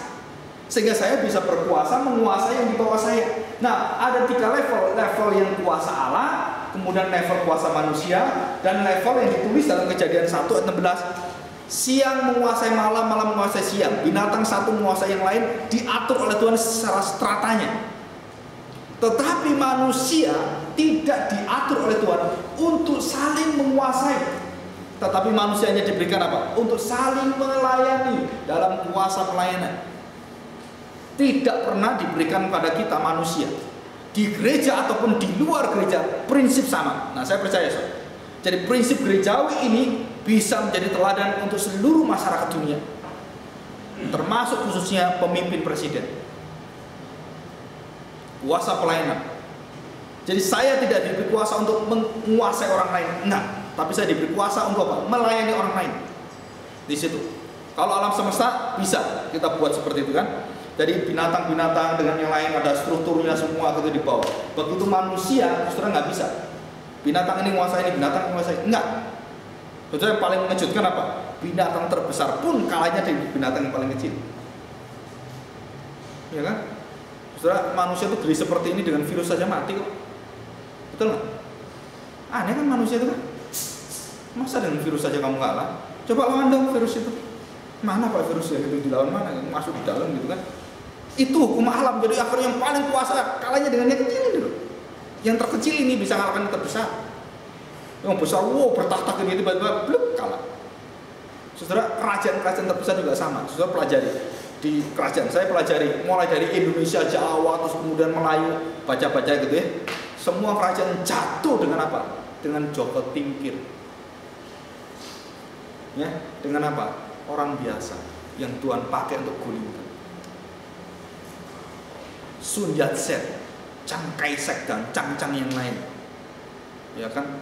sehingga saya bisa berkuasa menguasai yang di bawah saya. Nah, ada 3 level yang kuasa Allah, kemudian level kuasa manusia, dan level yang ditulis dalam Kejadian 1 ayat 16. Siang menguasai malam, malam menguasai siang. Binatang satu menguasai yang lain, diatur oleh Tuhan secara stratanya. Tetapi manusia tidak diatur oleh Tuhan, Untuk saling menguasai. Tetapi manusianya diberikan apa? Untuk saling melayani dalam kuasa pelayanan. Tidak pernah diberikan pada kita manusia di gereja ataupun di luar gereja prinsip sama. Nah, saya percaya jadi prinsip gerejawi ini bisa menjadi teladan untuk seluruh masyarakat dunia, termasuk khususnya pemimpin presiden. Kuasa pelayanan. Jadi saya tidak diberi kuasa untuk menguasai orang lain, enggak. Tapi saya diberi kuasa untuk apa? Melayani orang lain. Di situ. Kalau alam semesta bisa kita buat seperti itu kan. Jadi binatang-binatang dengan yang lain ada strukturnya semua gitu di bawah. Begitu manusia, saudara nggak bisa. Binatang ini menguasai ini, binatang menguasai, enggak. Saudara yang paling mengejutkan apa? Binatang terbesar pun kalahnya dari binatang yang paling kecil. Ya kan? Saudara, manusia itu geli seperti ini dengan virus saja mati kok. Betul nggak? Aneh kan manusia itu kan? Masa dengan virus saja kamu kalah? Coba lawan dong virus itu. Mana pak virusnya itu dilawan mana? Masuk di dalam gitu kan? Itu hukum alam. Jadi akhirnya yang paling kuasa kalahnya dengan yang kecil ini loh. Yang terkecil ini bisa kalahkan yang terbesar. Yang besar, wow bertahta gini tiba-tiba bluk kalah. Saudara, kerajaan-kerajaan terbesar juga sama. Saudara pelajari di kerajaan. Saya pelajari mulai dari Indonesia, Jawa, terus kemudian Melayu, baca-baca gitu ya. Semua kerajaan jatuh dengan apa? Dengan Joko Tingkir. Ya, dengan apa? Orang biasa yang Tuhan pakai untuk gulingkan. Sun Yat-sen, Chiang Kai-shek dan Chang yang lain. Ya kan?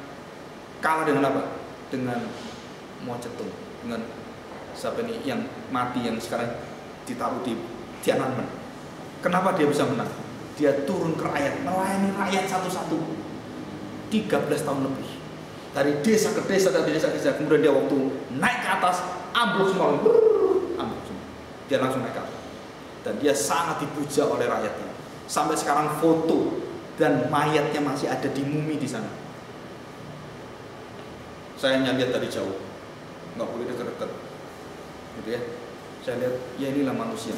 Kalah dengan apa? Dengan Mao Zedong, dengan siapa ini yang mati yang sekarang ditaruh di Tiananmen. Kenapa dia bisa menang? Dia turun ke rakyat, melayani rakyat satu-satu 13 tahun lebih. Dari desa ke desa, dari desa ke desa. Kemudian dia waktu naik ke atas, ambruk semua. Ambruk semua. Dia langsung naik ke atas. Dan dia sangat dipuja oleh rakyatnya. Sampai sekarang foto dan mayatnya masih ada di mumi di sana. Saya hanya lihat dari jauh. Nggak boleh dekat-dekat. Gitu ya. Saya lihat, ya inilah manusia.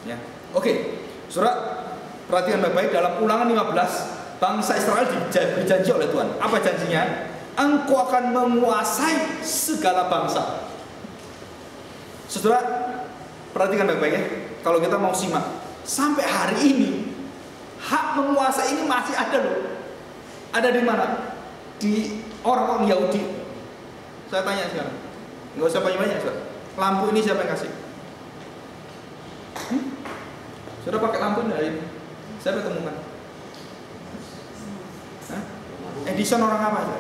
Ya. Oke, Saudara, perhatikan baik-baik dalam Ulangan 15, bangsa Israel diberi janji oleh Tuhan. Apa janjinya? Engkau akan menguasai segala bangsa. Saudara, perhatikan baik-baik ya. Kalau kita mau simak, sampai hari ini hak menguasai ini masih ada loh. Ada di mana? Di orang-orang Yahudi. Saya tanya sekarang, nggak usah banyak-banyak, saudara. Lampu ini siapa yang kasih? Sudah pakai lampu dari siapa temukan? Edison orang apa aja?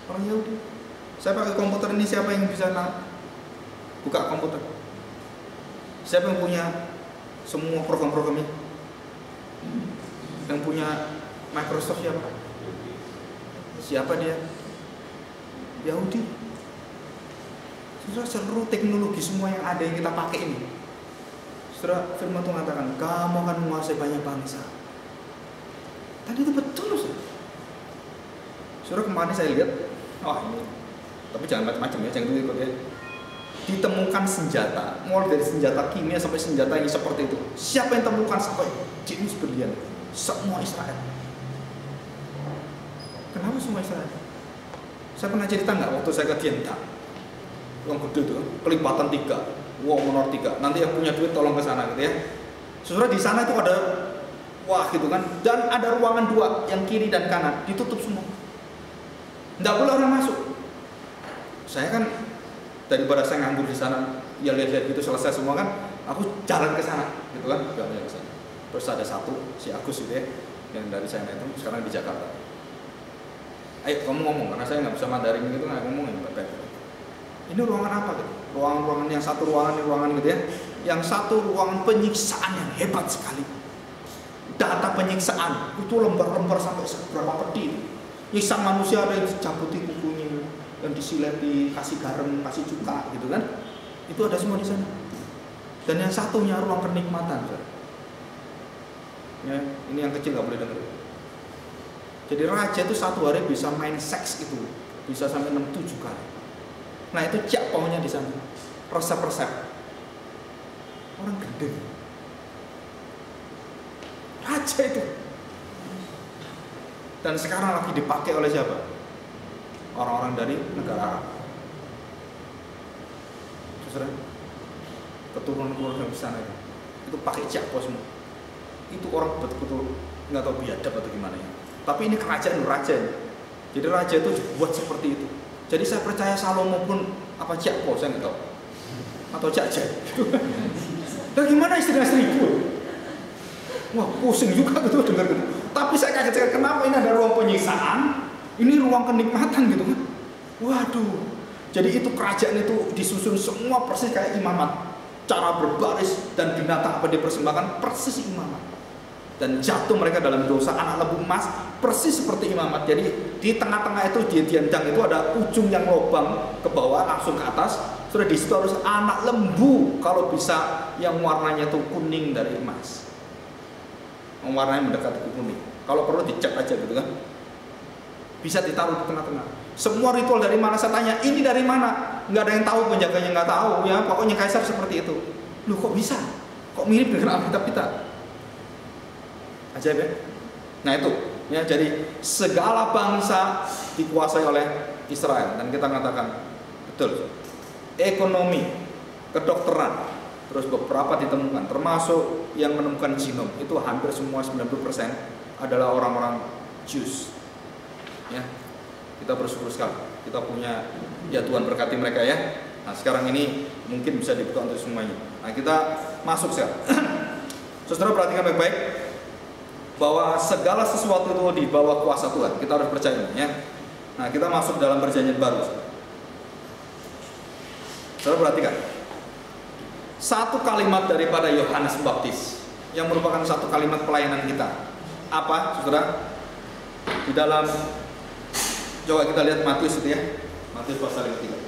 Orang Yahudi. Saya pakai komputer ini, siapa yang bisa buka komputer? Siapa yang punya semua program-programnya? Yang punya Microsoft siapa? Siapa dia? Yahudi. Saudara, seluruh teknologi semua yang ada yang kita pakai ini, saudara, firman Tuhan mengatakan kamu akan menguasai banyak bangsa. Dan itu betul, saudara. Saudara, kemarin saya lihat, ini, tapi jangan macam-macam ya, jangan ikut ya. Ditemukan senjata, mulai dari senjata kimia sampai senjata yang seperti itu. Siapa yang temukan sampai jenis berlian? Semua Israel. Kenapa semua Israel? Saya pernah cerita nggak waktu saya ke Tientang? Yang gede itu, kelipatan 3, wow menor 3. Nanti yang punya duit tolong ke sana gitu ya. Saudara, di sana itu ada wah gitu kan, dan ada ruangan 2 yang kiri dan kanan ditutup semua. Nggak boleh orang masuk. Saya kan daripada saya nganggur di sana, ya lihat-lihat gitu selesai semua kan, aku jalan ke sana gitu kan, jalan ke sana. Terus ada satu si Agus gitu ya, yang dari China itu sekarang di Jakarta. Ayo kamu ngomong, karena saya nggak bisa Mandarin gitu, nggak ngomongin baik-baik. Ini ruangan apa gitu? Ruangan-ruangan yang satu ruangan gitu ya. Yang satu ruangan penyiksaan yang hebat sekali. Data penyiksaan itu lembar-lembar sampai seberapa peti. Nyiksa manusia ada yang dicabuti kukunya, yang disileti, kasih garam, kasih cuka gitu kan. Itu ada semua di sana. Dan yang satunya ruang kenikmatan. Ya, ini yang kecil nggak boleh dengar. Jadi raja itu satu hari bisa main seks itu bisa sampai 6-7 kali. Nah itu cak paunya di sana, resep-resep orang gede, raja itu. Dan sekarang lagi dipakai oleh siapa? Orang-orang dari negara Arab. Saudara, keturunan yang sana itu pakai jakpo semua. Itu orang betul-betul nggak tahu biadab atau gimana ya. Tapi ini kerajaan raja. Jadi raja itu dibuat seperti itu. Jadi saya percaya Salomo pun apa jakpo saya nggak tahu. Atau jakja. Dan gimana istilah 1000? Wah pusing juga gitu dengar gitu. Tapi saya kaget kenapa ini ada ruang penyiksaan, ini ruang kenikmatan gitu kan. Waduh. Jadi itu kerajaan itu disusun semua persis kayak imamat. Cara berbaris dan binatang apa dipersembahkan persis imamat. Dan jatuh mereka dalam dosa anak lembu emas persis seperti imamat. Jadi di tengah-tengah itu di dianjang itu ada ujung yang lubang ke bawah langsung ke atas. Sudah di situ harus anak lembu kalau bisa yang warnanya itu kuning dari emas. Warnanya mendekati kuning. Kalau perlu dicek aja gitu kan. Bisa ditaruh di tengah-tengah. Semua ritual dari mana saya tanya, ini dari mana? Nggak ada yang tahu, penjaganya nggak tahu ya. Pokoknya kaisar seperti itu. Loh kok bisa? Kok mirip dengan Alkitab kita? Ajaib ya. Nah itu ya, jadi segala bangsa dikuasai oleh Israel dan kita mengatakan betul. Ekonomi, kedokteran, terus beberapa ditemukan, termasuk yang menemukan genom itu hampir semua 90% adalah orang-orang Jews. Ya, kita bersyukur sekali. Kita punya ya Tuhan berkati mereka ya. Nah sekarang ini mungkin bisa dibuka untuk semuanya. Nah kita masuk sekarang. Saudara perhatikan baik-baik bahwa segala sesuatu itu di bawah kuasa Tuhan. Kita harus percaya ya. Nah kita masuk dalam perjanjian baru. Saudara perhatikan. Satu kalimat daripada Yohanes Pembaptis yang merupakan satu kalimat pelayanan kita. Apa, saudara? Di dalam, coba kita lihat Matius itu ya. Matius pasal yang 3.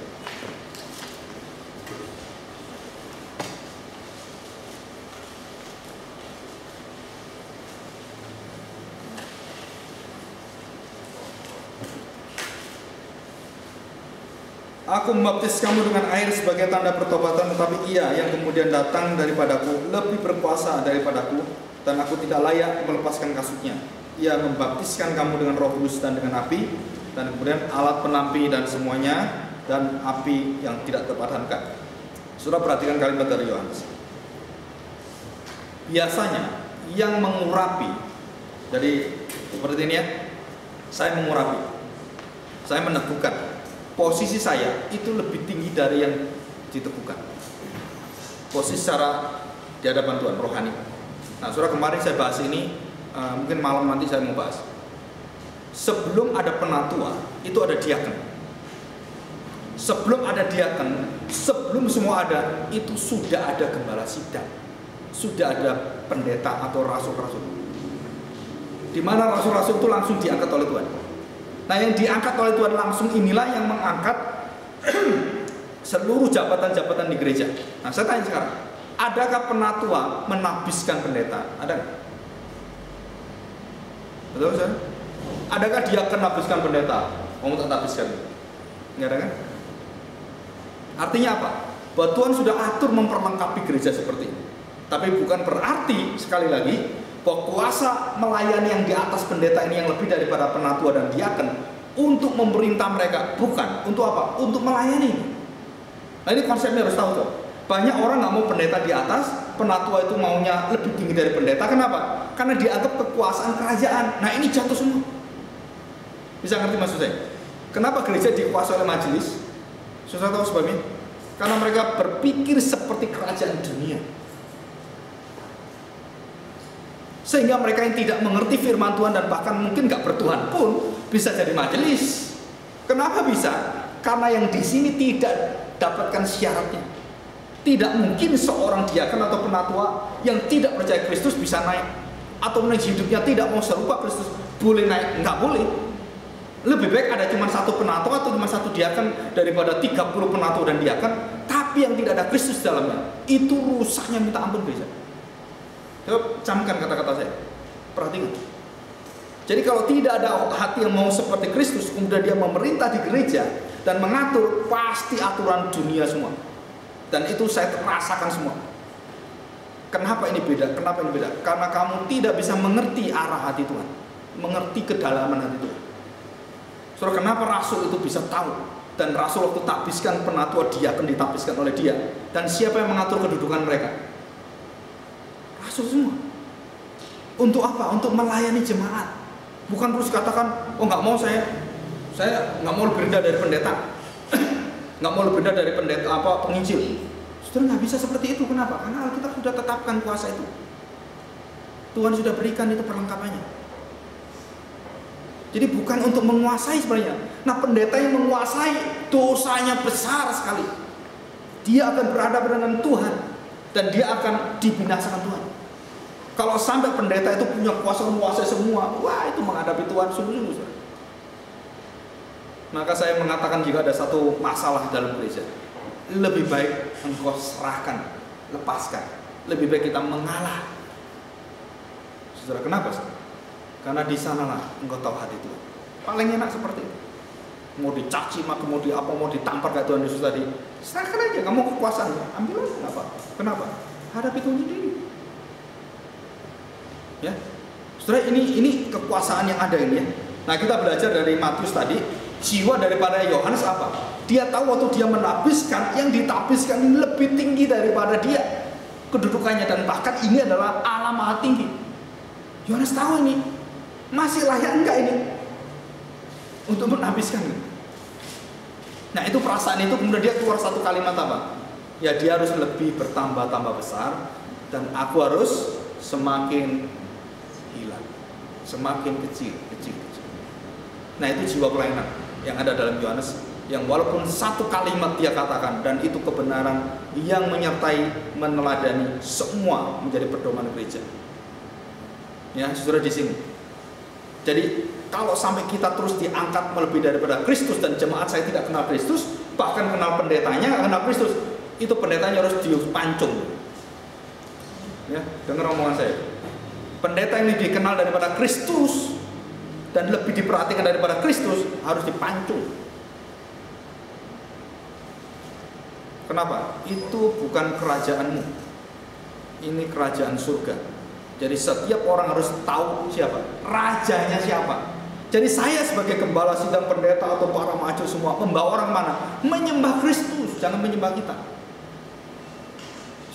Aku membaptis kamu dengan air sebagai tanda pertobatan, tetapi Ia yang kemudian datang daripadaku lebih berkuasa daripadaku, dan aku tidak layak melepaskan kasutnya. Ia membaptiskan kamu dengan Roh Kudus dan dengan api, dan kemudian alat penampi dan semuanya, dan api yang tidak terpadamkan. Sudah perhatikan kalimat dari Yohanes. Biasanya yang mengurapi, jadi seperti ini ya, saya mengurapi, saya meneguhkan. Posisi saya itu lebih tinggi dari yang diteguhkan. Posisi secara di hadapan Tuhan, rohani. Nah, saudara kemarin saya bahas ini, mungkin malam nanti saya mau bahas. Sebelum ada penatua, itu ada diaken. Sebelum ada diaken, sebelum semua ada, itu sudah ada gembala sidang. Sudah ada pendeta atau rasul-rasul. Di mana rasul-rasul itu langsung diangkat oleh Tuhan. Nah yang diangkat oleh Tuhan langsung inilah yang mengangkat seluruh jabatan-jabatan di gereja. Nah saya tanya sekarang, adakah penatua menabiskan pendeta? Ada nggak? Betul kan? Adakah dia akan menabiskan pendeta? Mau tak tabiskan? Nggak ada kan? Artinya apa? Bahwa Tuhan sudah atur memperlengkapi gereja seperti ini. Tapi bukan berarti sekali lagi bahwa kuasa melayani yang di atas pendeta ini yang lebih daripada penatua dan diaken untuk memerintah mereka, bukan. Untuk apa? Untuk melayani. Nah ini konsepnya harus tahu tuh. Banyak orang nggak mau pendeta di atas, penatua itu maunya lebih tinggi dari pendeta. Kenapa? Karena dianggap kekuasaan kerajaan. Nah ini jatuh semua. Bisa ngerti maksud saya? Kenapa gereja dikuasai oleh majelis? Susah tahu sebabnya? Karena mereka berpikir seperti kerajaan dunia. Sehingga mereka yang tidak mengerti firman Tuhan dan bahkan mungkin nggak bertuhan pun bisa jadi majelis. Kenapa bisa? Karena yang di sini tidak dapatkan syaratnya. Tidak mungkin seorang diaken atau penatua yang tidak percaya Kristus bisa naik, atau menjadi hidupnya tidak mau serupa Kristus boleh naik, nggak boleh. Lebih baik ada cuma satu penatua atau cuma satu diaken daripada 30 penatua dan diaken tapi yang tidak ada Kristus dalamnya. Itu rusaknya minta ampun gereja. Coba camkan kata-kata saya, perhatikan. Jadi kalau tidak ada hati yang mau seperti Kristus, kemudian dia memerintah di gereja dan mengatur, pasti aturan dunia semua. Dan itu saya rasakan semua. Kenapa ini beda? Kenapa ini beda? Karena kamu tidak bisa mengerti arah hati Tuhan. mengerti kedalaman hati Tuhan. Saudara, kenapa rasul itu bisa tahu? Dan rasul waktu tapiskan penatua diakon ditapiskan oleh dia. Dan siapa yang mengatur kedudukan mereka? Rasul semua. Untuk apa? Untuk melayani jemaat. Bukan terus katakan, oh nggak mau saya nggak mau lebih rendah dari pendeta, nggak mau lebih rendah dari pendeta penginjil. Saudara, nggak bisa seperti itu. Kenapa? Karena Alkitab sudah tetapkan kuasa itu. Tuhan sudah berikan itu perlengkapannya. Jadi bukan untuk menguasai sebenarnya. Nah, pendeta yang menguasai dosanya besar sekali. Dia akan berhadapan dengan Tuhan dan dia akan dibinasakan Tuhan. Kalau sampai pendeta itu punya kuasa menguasai semua, wah itu menghadapi Tuhan sungguh-sungguh. Maka saya mengatakan jika ada satu masalah dalam gereja, lebih baik engkau serahkan, lepaskan. Lebih baik kita mengalah. Saudara, kenapa? Karena di sanalah engkau tahu hati Tuhan. Paling enak seperti itu. Mau dicaci, mau ditampar kayak Tuhan Yesus tadi, serahkan aja, kamu kekuasaannya, ambil aja, kenapa? Hadapi Tuhan sendiri. Ya, saudara, ini kekuasaan yang ada ini ya. Nah, kita belajar dari Matius tadi, jiwa daripada Yohanes apa? Dia tahu waktu dia menapiskan, yang ditapiskan ini lebih tinggi daripada dia kedudukannya, dan bahkan ini adalah Allah Maha Tinggi. Yohanes tahu ini. Masih layak enggak ini untuk menapiskan? Nah, itu perasaan itu, kemudian dia keluar satu kalimat apa? Ya, dia harus lebih bertambah-tambah besar dan aku harus semakin hilang, semakin kecil. Nah, itu jiwa pelayanan yang ada dalam Yohanes, yang walaupun satu kalimat dia katakan dan itu kebenaran yang menyertai, meneladani semua menjadi pedoman gereja. Ya, saudara, di sini. Jadi kalau sampai kita terus diangkat melebihi daripada Kristus dan jemaat saya tidak kenal Kristus, bahkan kenal pendetanya nggak kenal Kristus, itu pendetanya harus dipancung. Ya, dengar omongan saya. Pendeta yang lebih dikenal daripada Kristus dan lebih diperhatikan daripada Kristus harus dipancung. Kenapa? Itu bukan kerajaanmu. Ini kerajaan surga. Jadi setiap orang harus tahu siapa, rajanya siapa. Jadi saya sebagai gembala sidang, pendeta atau para majo semua membawa orang mana? Menyembah Kristus, jangan menyembah kita.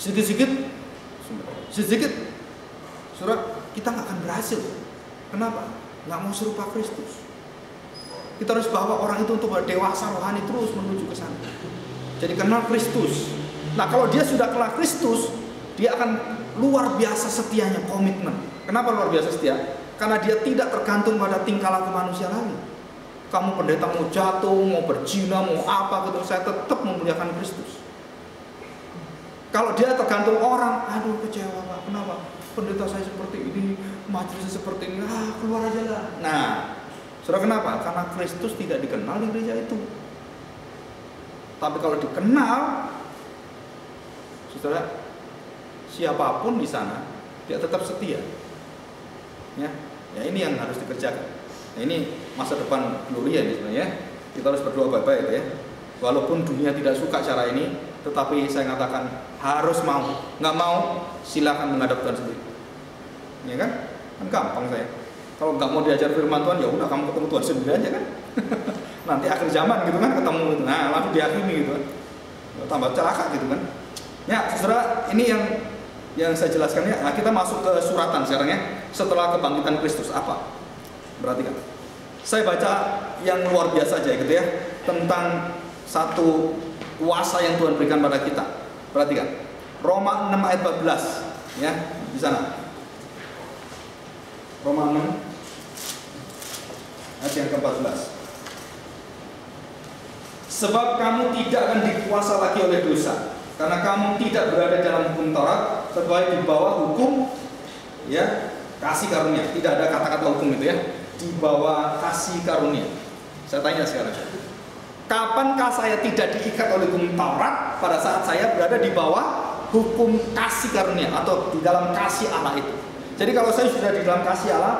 Sedikit-sedikit, saudara, kita nggak akan berhasil. Kenapa? Nggak mau serupa Kristus. Kita harus bawa orang itu untuk dewasa rohani terus menuju ke sana. Jadi kenal Kristus. Nah, kalau dia sudah kenal Kristus, dia akan luar biasa setianya, komitmen. Kenapa luar biasa setia? Karena dia tidak tergantung pada tingkah laku manusia lagi. Kamu pendeta mau jatuh, mau berzina, mau apa gitu, saya tetap memuliakan Kristus. Kalau dia tergantung orang, aduh kecewa Pak, kenapa? Pendeta saya seperti ini, majelisnya seperti ini, keluar aja lah. Nah, saudara, kenapa? Karena Kristus tidak dikenal di gereja itu. Tapi kalau dikenal, saudara, siapapun di sana dia tetap setia. Ya ini yang harus dikerjakan. Nah, ini masa depan Gloria ini sebenarnya. Kita harus berdoa baik-baik ya. Walaupun dunia tidak suka cara ini, tetapi saya katakan harus mau. Nggak mau, silakan menghadap Tuhan sendiri. Ya kan? Kan gampang saya. Kalau nggak mau diajar firman Tuhan, ya udah kamu ketemu Tuhan sendiri aja kan. Nanti akhir zaman gitu kan ketemu gitu. Nah, langsung diakhiri gitu kan. Tambah celaka gitu kan. Ya, saudara, ini yang saya jelaskan ya. Nah, kita masuk ke suratan sekarang ya. Setelah kebangkitan Kristus apa? Perhatikan. Saya baca yang luar biasa aja gitu ya, tentang satu kuasa yang Tuhan berikan pada kita. Perhatikan. Roma 6 ayat 14 ya, di sana. Roma 6 ayat yang ke-14. Sebab kamu tidak akan dikuasa lagi oleh dosa, karena kamu tidak berada dalam hukum Taurat, tetapi di bawah hukum ya kasih karunia. Tidak ada kata-kata hukum itu ya, di bawah kasih karunia. Saya tanya sekarang, kapankah saya tidak diikat oleh hukum Taurat pada saat saya berada di bawah hukum kasih karunia atau di dalam kasih Allah itu? Jadi kalau saya sudah di dalam kasih Allah,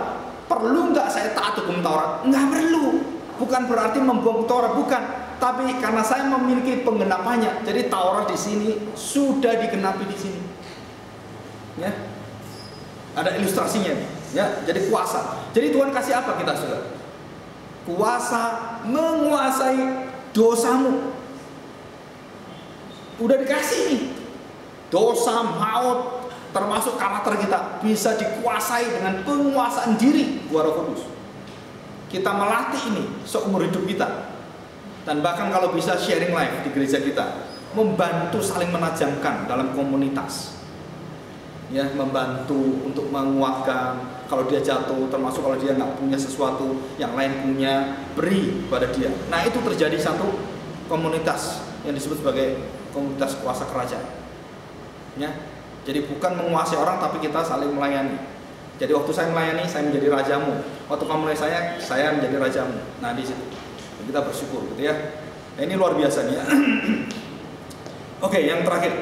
perlu nggak saya taat hukum Taurat? Nggak perlu. Bukan berarti membuang Taurat, bukan. Tapi karena saya memiliki penggenapannya, jadi Taurat di sini sudah digenapi di sini. Ya, ada ilustrasinya, ya. Jadi kuasa. Jadi Tuhan kasih apa kita saudara? Kuasa menguasai dosamu. Udah dikasih nih. Dosa, maut, termasuk karakter kita bisa dikuasai dengan penguasaan diri Roh Kudus. Kita melatih ini seumur hidup kita. Dan bahkan kalau bisa sharing life di gereja kita, membantu saling menajamkan dalam komunitas. Ya, membantu untuk menguatkan. Kalau dia jatuh, termasuk kalau dia nggak punya sesuatu yang lain punya, beri pada dia. Nah, itu terjadi satu komunitas yang disebut sebagai komunitas kuasa kerajaan. Ya, jadi bukan menguasai orang, tapi kita saling melayani. Jadi waktu saya melayani, saya menjadi rajamu. Waktu kamu melayani saya menjadi rajamu. Nah, di situ kita bersyukur, gitu ya. Nah, ini luar biasa nih. Ya. Oke, yang terakhir.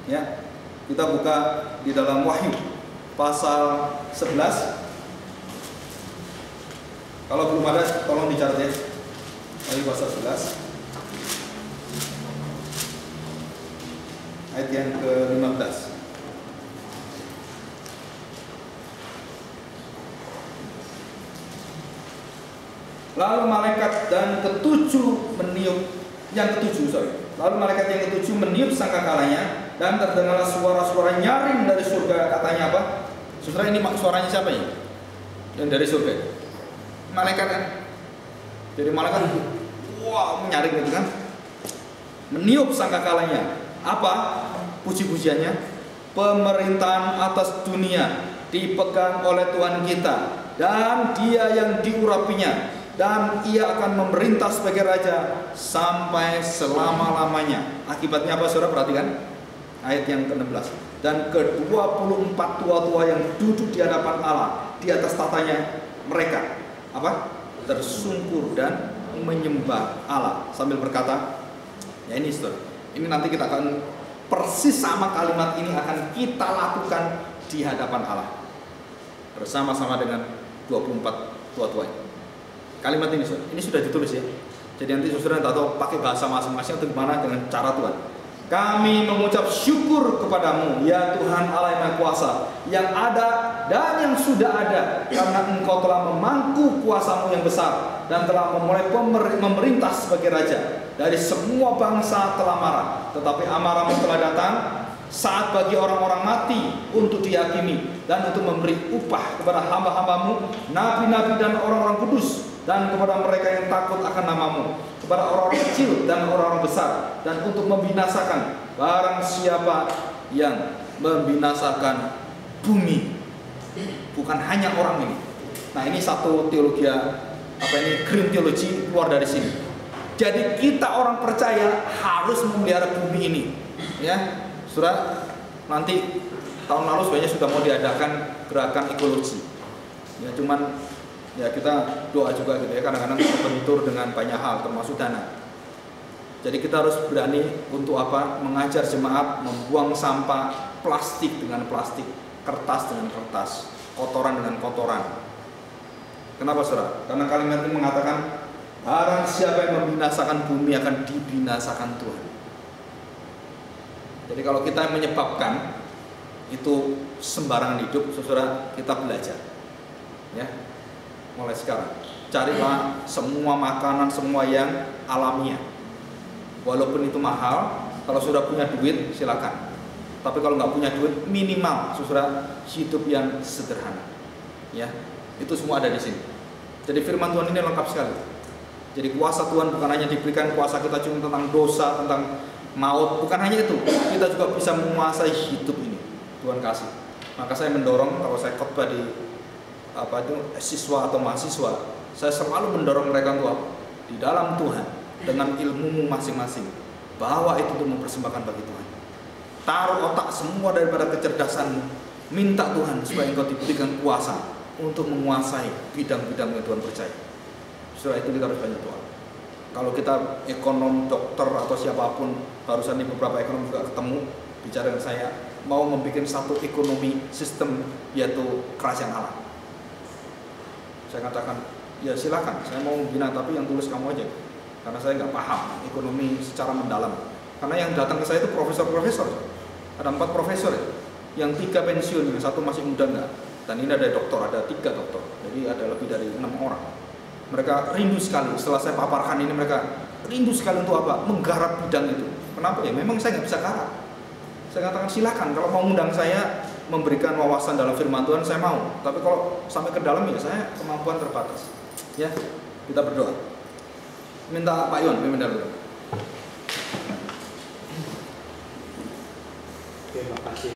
Ya, kita buka di dalam Wahyu pasal 11. Kalau belum ada, tolong dicatat ya. Wahyu pasal 11 ayat yang ke-15. Lalu malaikat dan ketujuh meniup Lalu malaikat yang ketujuh meniup sangkakalanya, dan terdengarlah suara-suara nyaring dari surga. Katanya apa? Saudara, ini suaranya siapa ya? Yang dari surga. Malaikat kan? Jadi malaikat wah menyaring gitu kan? Meniup sangkakalanya. Apa puji-pujiannya? Pemerintahan atas dunia dipegang oleh Tuhan kita, dan Dia yang diurapinya, dan Ia akan memerintah sebagai raja sampai selama-lamanya. Akibatnya apa saudara? Perhatikan ayat yang ke-16. Dan ke-24 tua-tua yang duduk di hadapan Allah, di atas tatanya, mereka apa? Tersungkur dan menyembah Allah sambil berkata, ya ini saudara, ini nanti kita akan persis sama kalimat ini akan kita lakukan di hadapan Allah bersama-sama dengan 24 tua-tuanya. Kalimat ini saudara, ini sudah ditulis ya. Jadi nanti saudara tidak tahu pakai bahasa masing-masing atau gimana dengan cara Tuhan. Kami mengucap syukur kepadamu, ya Tuhan Allah yang Maha Kuasa, yang ada dan yang sudah ada, karena Engkau telah memangku kuasamu yang besar dan telah memulai memerintah sebagai raja. Dari semua bangsa telah marah, tetapi amarahmu telah datang saat bagi orang-orang mati untuk dihakimi, dan untuk memberi upah kepada hamba-hambamu, nabi-nabi dan orang-orang kudus, dan kepada mereka yang takut akan namamu, kepada orang-orang kecil dan orang-orang besar, dan untuk membinasakan barang siapa yang membinasakan bumi. Bukan hanya orang ini. Nah, ini satu teologi green theology keluar dari sini. Jadi kita orang percaya harus memelihara bumi ini, ya. Saudara, nanti tahun lalu sebenarnya sudah mau diadakan gerakan ekologi. Ya, cuman ya kita doa juga gitu ya, kadang-kadang terbentur dengan banyak hal termasuk dana. Jadi kita harus berani untuk apa? Mengajar jemaat membuang sampah plastik dengan plastik, kertas dengan kertas, kotoran dengan kotoran. Kenapa saudara? Karena kalimat ini mengatakan barang siapa yang membinasakan bumi akan dibinasakan Tuhan. Jadi kalau kita menyebabkan itu sembarangan hidup, saudara, kita belajar. Ya. Mulai sekarang carilah semua makanan, semua yang alamiah. Walaupun itu mahal, kalau sudah punya duit silakan. Tapi kalau nggak punya duit, minimal saudara hidup yang sederhana. Ya, itu semua ada di sini. Jadi firman Tuhan ini lengkap sekali. Jadi kuasa Tuhan bukan hanya diberikan kuasa kita cuma tentang dosa, tentang maut, bukan hanya itu. Kita juga bisa menguasai hidup ini. Tuhan kasih. Maka saya mendorong kalau saya khotbah di siswa atau mahasiswa, saya selalu mendorong mereka untuk di dalam Tuhan dengan ilmumu masing-masing, bawa itu untuk mempersembahkan bagi Tuhan. Taruh otak semua daripada kecerdasanmu, minta Tuhan supaya engkau diberikan kuasa untuk menguasai bidang-bidang yang Tuhan percaya. Setelah itu kita harus banyak doa. Kalau kita ekonom, dokter atau siapapun, barusan di beberapa ekonom juga ketemu bicara dengan saya, mau membuat satu ekonomi sistem yaitu kerajaan Allah. Saya katakan, ya silakan, saya mau membina, tapi yang tulis kamu aja, karena saya nggak paham ekonomi secara mendalam. Karena yang datang ke saya itu profesor-profesor, ada 4 profesor ya. yang 3 pensiun, yang 1 masih muda enggak. Dan ini ada dokter, ada 3 dokter, jadi ada lebih dari 6 orang. Mereka rindu sekali, setelah saya paparkan ini mereka rindu sekali untuk apa? Menggarap bidang itu. Kenapa ya? Memang saya nggak bisa garap. Saya katakan silakan, kalau mau undang saya memberikan wawasan dalam firman Tuhan, saya mau. Tapi kalau sampai ke dalam ya saya kemampuan terbatas. Ya, kita berdoa. Minta Pak Yon, minta dulu. Terima kasih.